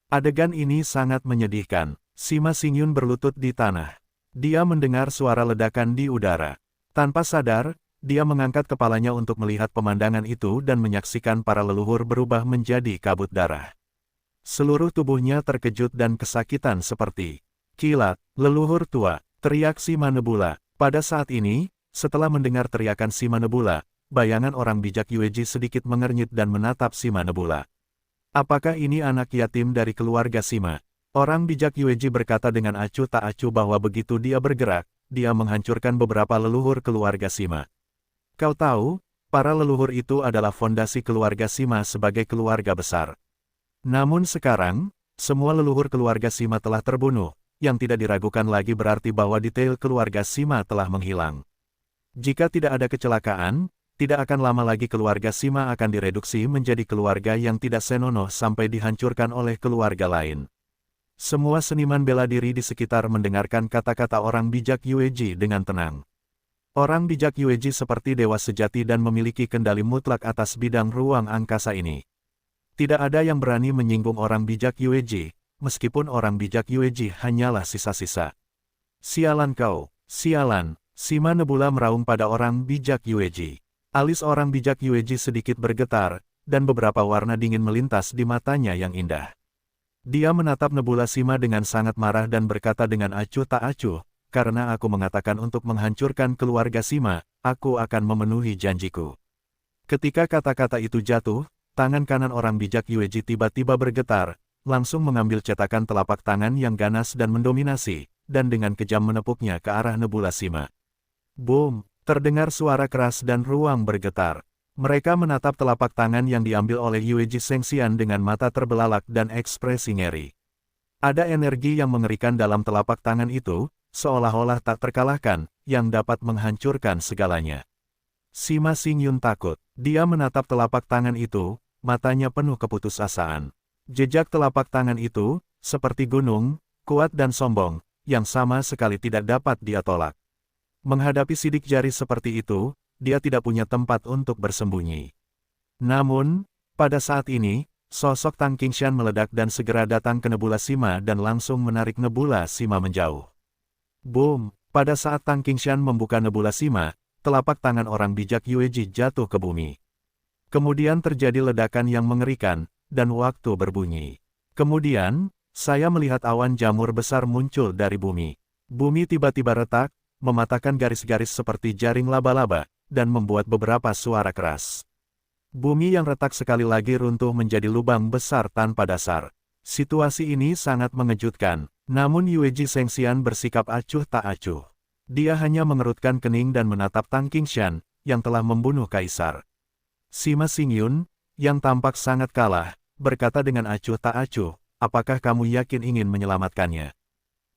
Adegan ini sangat menyedihkan. Sima Xingyun berlutut di tanah. Dia mendengar suara ledakan di udara. Tanpa sadar, dia mengangkat kepalanya untuk melihat pemandangan itu dan menyaksikan para leluhur berubah menjadi kabut darah. Seluruh tubuhnya terkejut dan kesakitan seperti kilat. Leluhur tua, teriak Sima Nebula. Pada saat ini, setelah mendengar teriakan Sima Nebula, bayangan orang bijak Yueji sedikit mengernyit dan menatap Sima Nebula. Apakah ini anak yatim dari keluarga Sima? Orang bijak Yueji berkata dengan acuh tak acuh bahwa begitu dia bergerak, dia menghancurkan beberapa leluhur keluarga Sima. Kau tahu, para leluhur itu adalah fondasi keluarga Sima sebagai keluarga besar. Namun sekarang, semua leluhur keluarga Sima telah terbunuh, yang tidak diragukan lagi berarti bahwa detail keluarga Sima telah menghilang. Jika tidak ada kecelakaan, tidak akan lama lagi keluarga Sima akan direduksi menjadi keluarga yang tidak senonoh sampai dihancurkan oleh keluarga lain. Semua seniman bela diri di sekitar mendengarkan kata-kata orang bijak Yueji dengan tenang. Orang bijak Yueji seperti dewa sejati dan memiliki kendali mutlak atas bidang ruang angkasa ini. Tidak ada yang berani menyinggung orang bijak Yueji, meskipun orang bijak Yueji hanyalah sisa-sisa. Sialan kau, sialan, Sima Nebula meraung pada orang bijak Yueji. Alis orang bijak Yueji sedikit bergetar, dan beberapa warna dingin melintas di matanya yang indah. Dia menatap Nebula Sima dengan sangat marah dan berkata dengan acuh tak acuh, karena aku mengatakan untuk menghancurkan keluarga Sima, aku akan memenuhi janjiku. Ketika kata-kata itu jatuh, tangan kanan orang bijak Yueji tiba-tiba bergetar, langsung mengambil cetakan telapak tangan yang ganas dan mendominasi, dan dengan kejam menepuknya ke arah Nebula Sima. Boom! Terdengar suara keras dan ruang bergetar. Mereka menatap telapak tangan yang diambil oleh Yueji Shengxian dengan mata terbelalak dan ekspresi ngeri. Ada energi yang mengerikan dalam telapak tangan itu, seolah-olah tak terkalahkan, yang dapat menghancurkan segalanya. Sima Xingyun takut. Dia menatap telapak tangan itu, matanya penuh keputusasaan. Jejak telapak tangan itu, seperti gunung, kuat dan sombong, yang sama sekali tidak dapat dia tolak. Menghadapi sidik jari seperti itu, dia tidak punya tempat untuk bersembunyi. Namun, pada saat ini, sosok Tang Qingshan meledak dan segera datang ke Nebula Sima dan langsung menarik Nebula Sima menjauh. Boom! Pada saat Tang Qingshan membuka Nebula Sima, telapak tangan orang bijak Yueji jatuh ke bumi. Kemudian terjadi ledakan yang mengerikan, dan waktu berbunyi. Kemudian, saya melihat awan jamur besar muncul dari bumi. Bumi tiba-tiba retak, mematahkan garis-garis seperti jaring laba-laba, dan membuat beberapa suara keras. Bumi yang retak sekali lagi runtuh menjadi lubang besar tanpa dasar. Situasi ini sangat mengejutkan, namun Yueji Shengxian bersikap acuh tak acuh. Dia hanya mengerutkan kening dan menatap Tang Qingshan, yang telah membunuh kaisar. Sima Xingyun, yang tampak sangat kalah, berkata dengan acuh tak acuh, apakah kamu yakin ingin menyelamatkannya?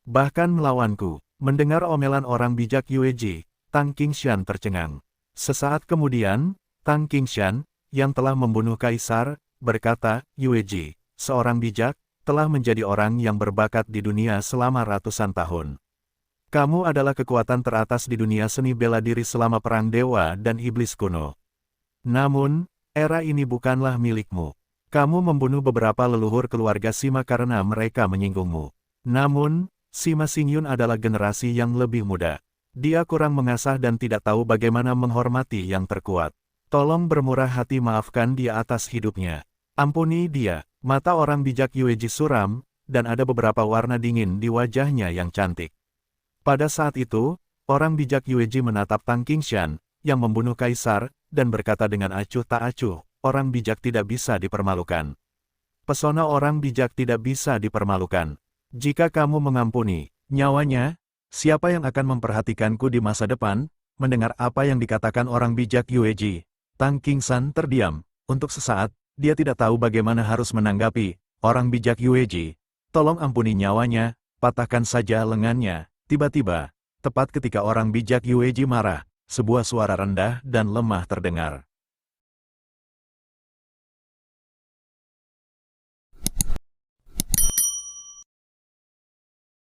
Bahkan melawanku. Mendengar omelan orang bijak Yueji, Tang Qingshan tercengang. Sesaat kemudian, Tang Qingshan, yang telah membunuh kaisar, berkata, Yueji, seorang bijak, telah menjadi orang yang berbakat di dunia selama ratusan tahun. Kamu adalah kekuatan teratas di dunia seni bela diri selama perang dewa dan iblis kuno. Namun, era ini bukanlah milikmu. Kamu membunuh beberapa leluhur keluarga Sima karena mereka menyinggungmu. Namun, Sima Xingyun adalah generasi yang lebih muda. Dia kurang mengasah dan tidak tahu bagaimana menghormati yang terkuat. Tolong bermurah hati maafkan dia atas hidupnya. Ampuni dia. Mata orang bijak Yueji suram, dan ada beberapa warna dingin di wajahnya yang cantik. Pada saat itu, orang bijak Yueji menatap Tang Qingshan, yang membunuh kaisar, dan berkata dengan acuh tak acuh, orang bijak tidak bisa dipermalukan. Pesona orang bijak tidak bisa dipermalukan. Jika kamu mengampuni nyawanya, siapa yang akan memperhatikanku di masa depan? Mendengar apa yang dikatakan orang bijak Yueji, Tang Qingshan terdiam. Untuk sesaat, dia tidak tahu bagaimana harus menanggapi. Orang bijak Yueji, tolong ampuni nyawanya, patahkan saja lengannya. Tiba-tiba, tepat ketika orang bijak Yueji marah, sebuah suara rendah dan lemah terdengar.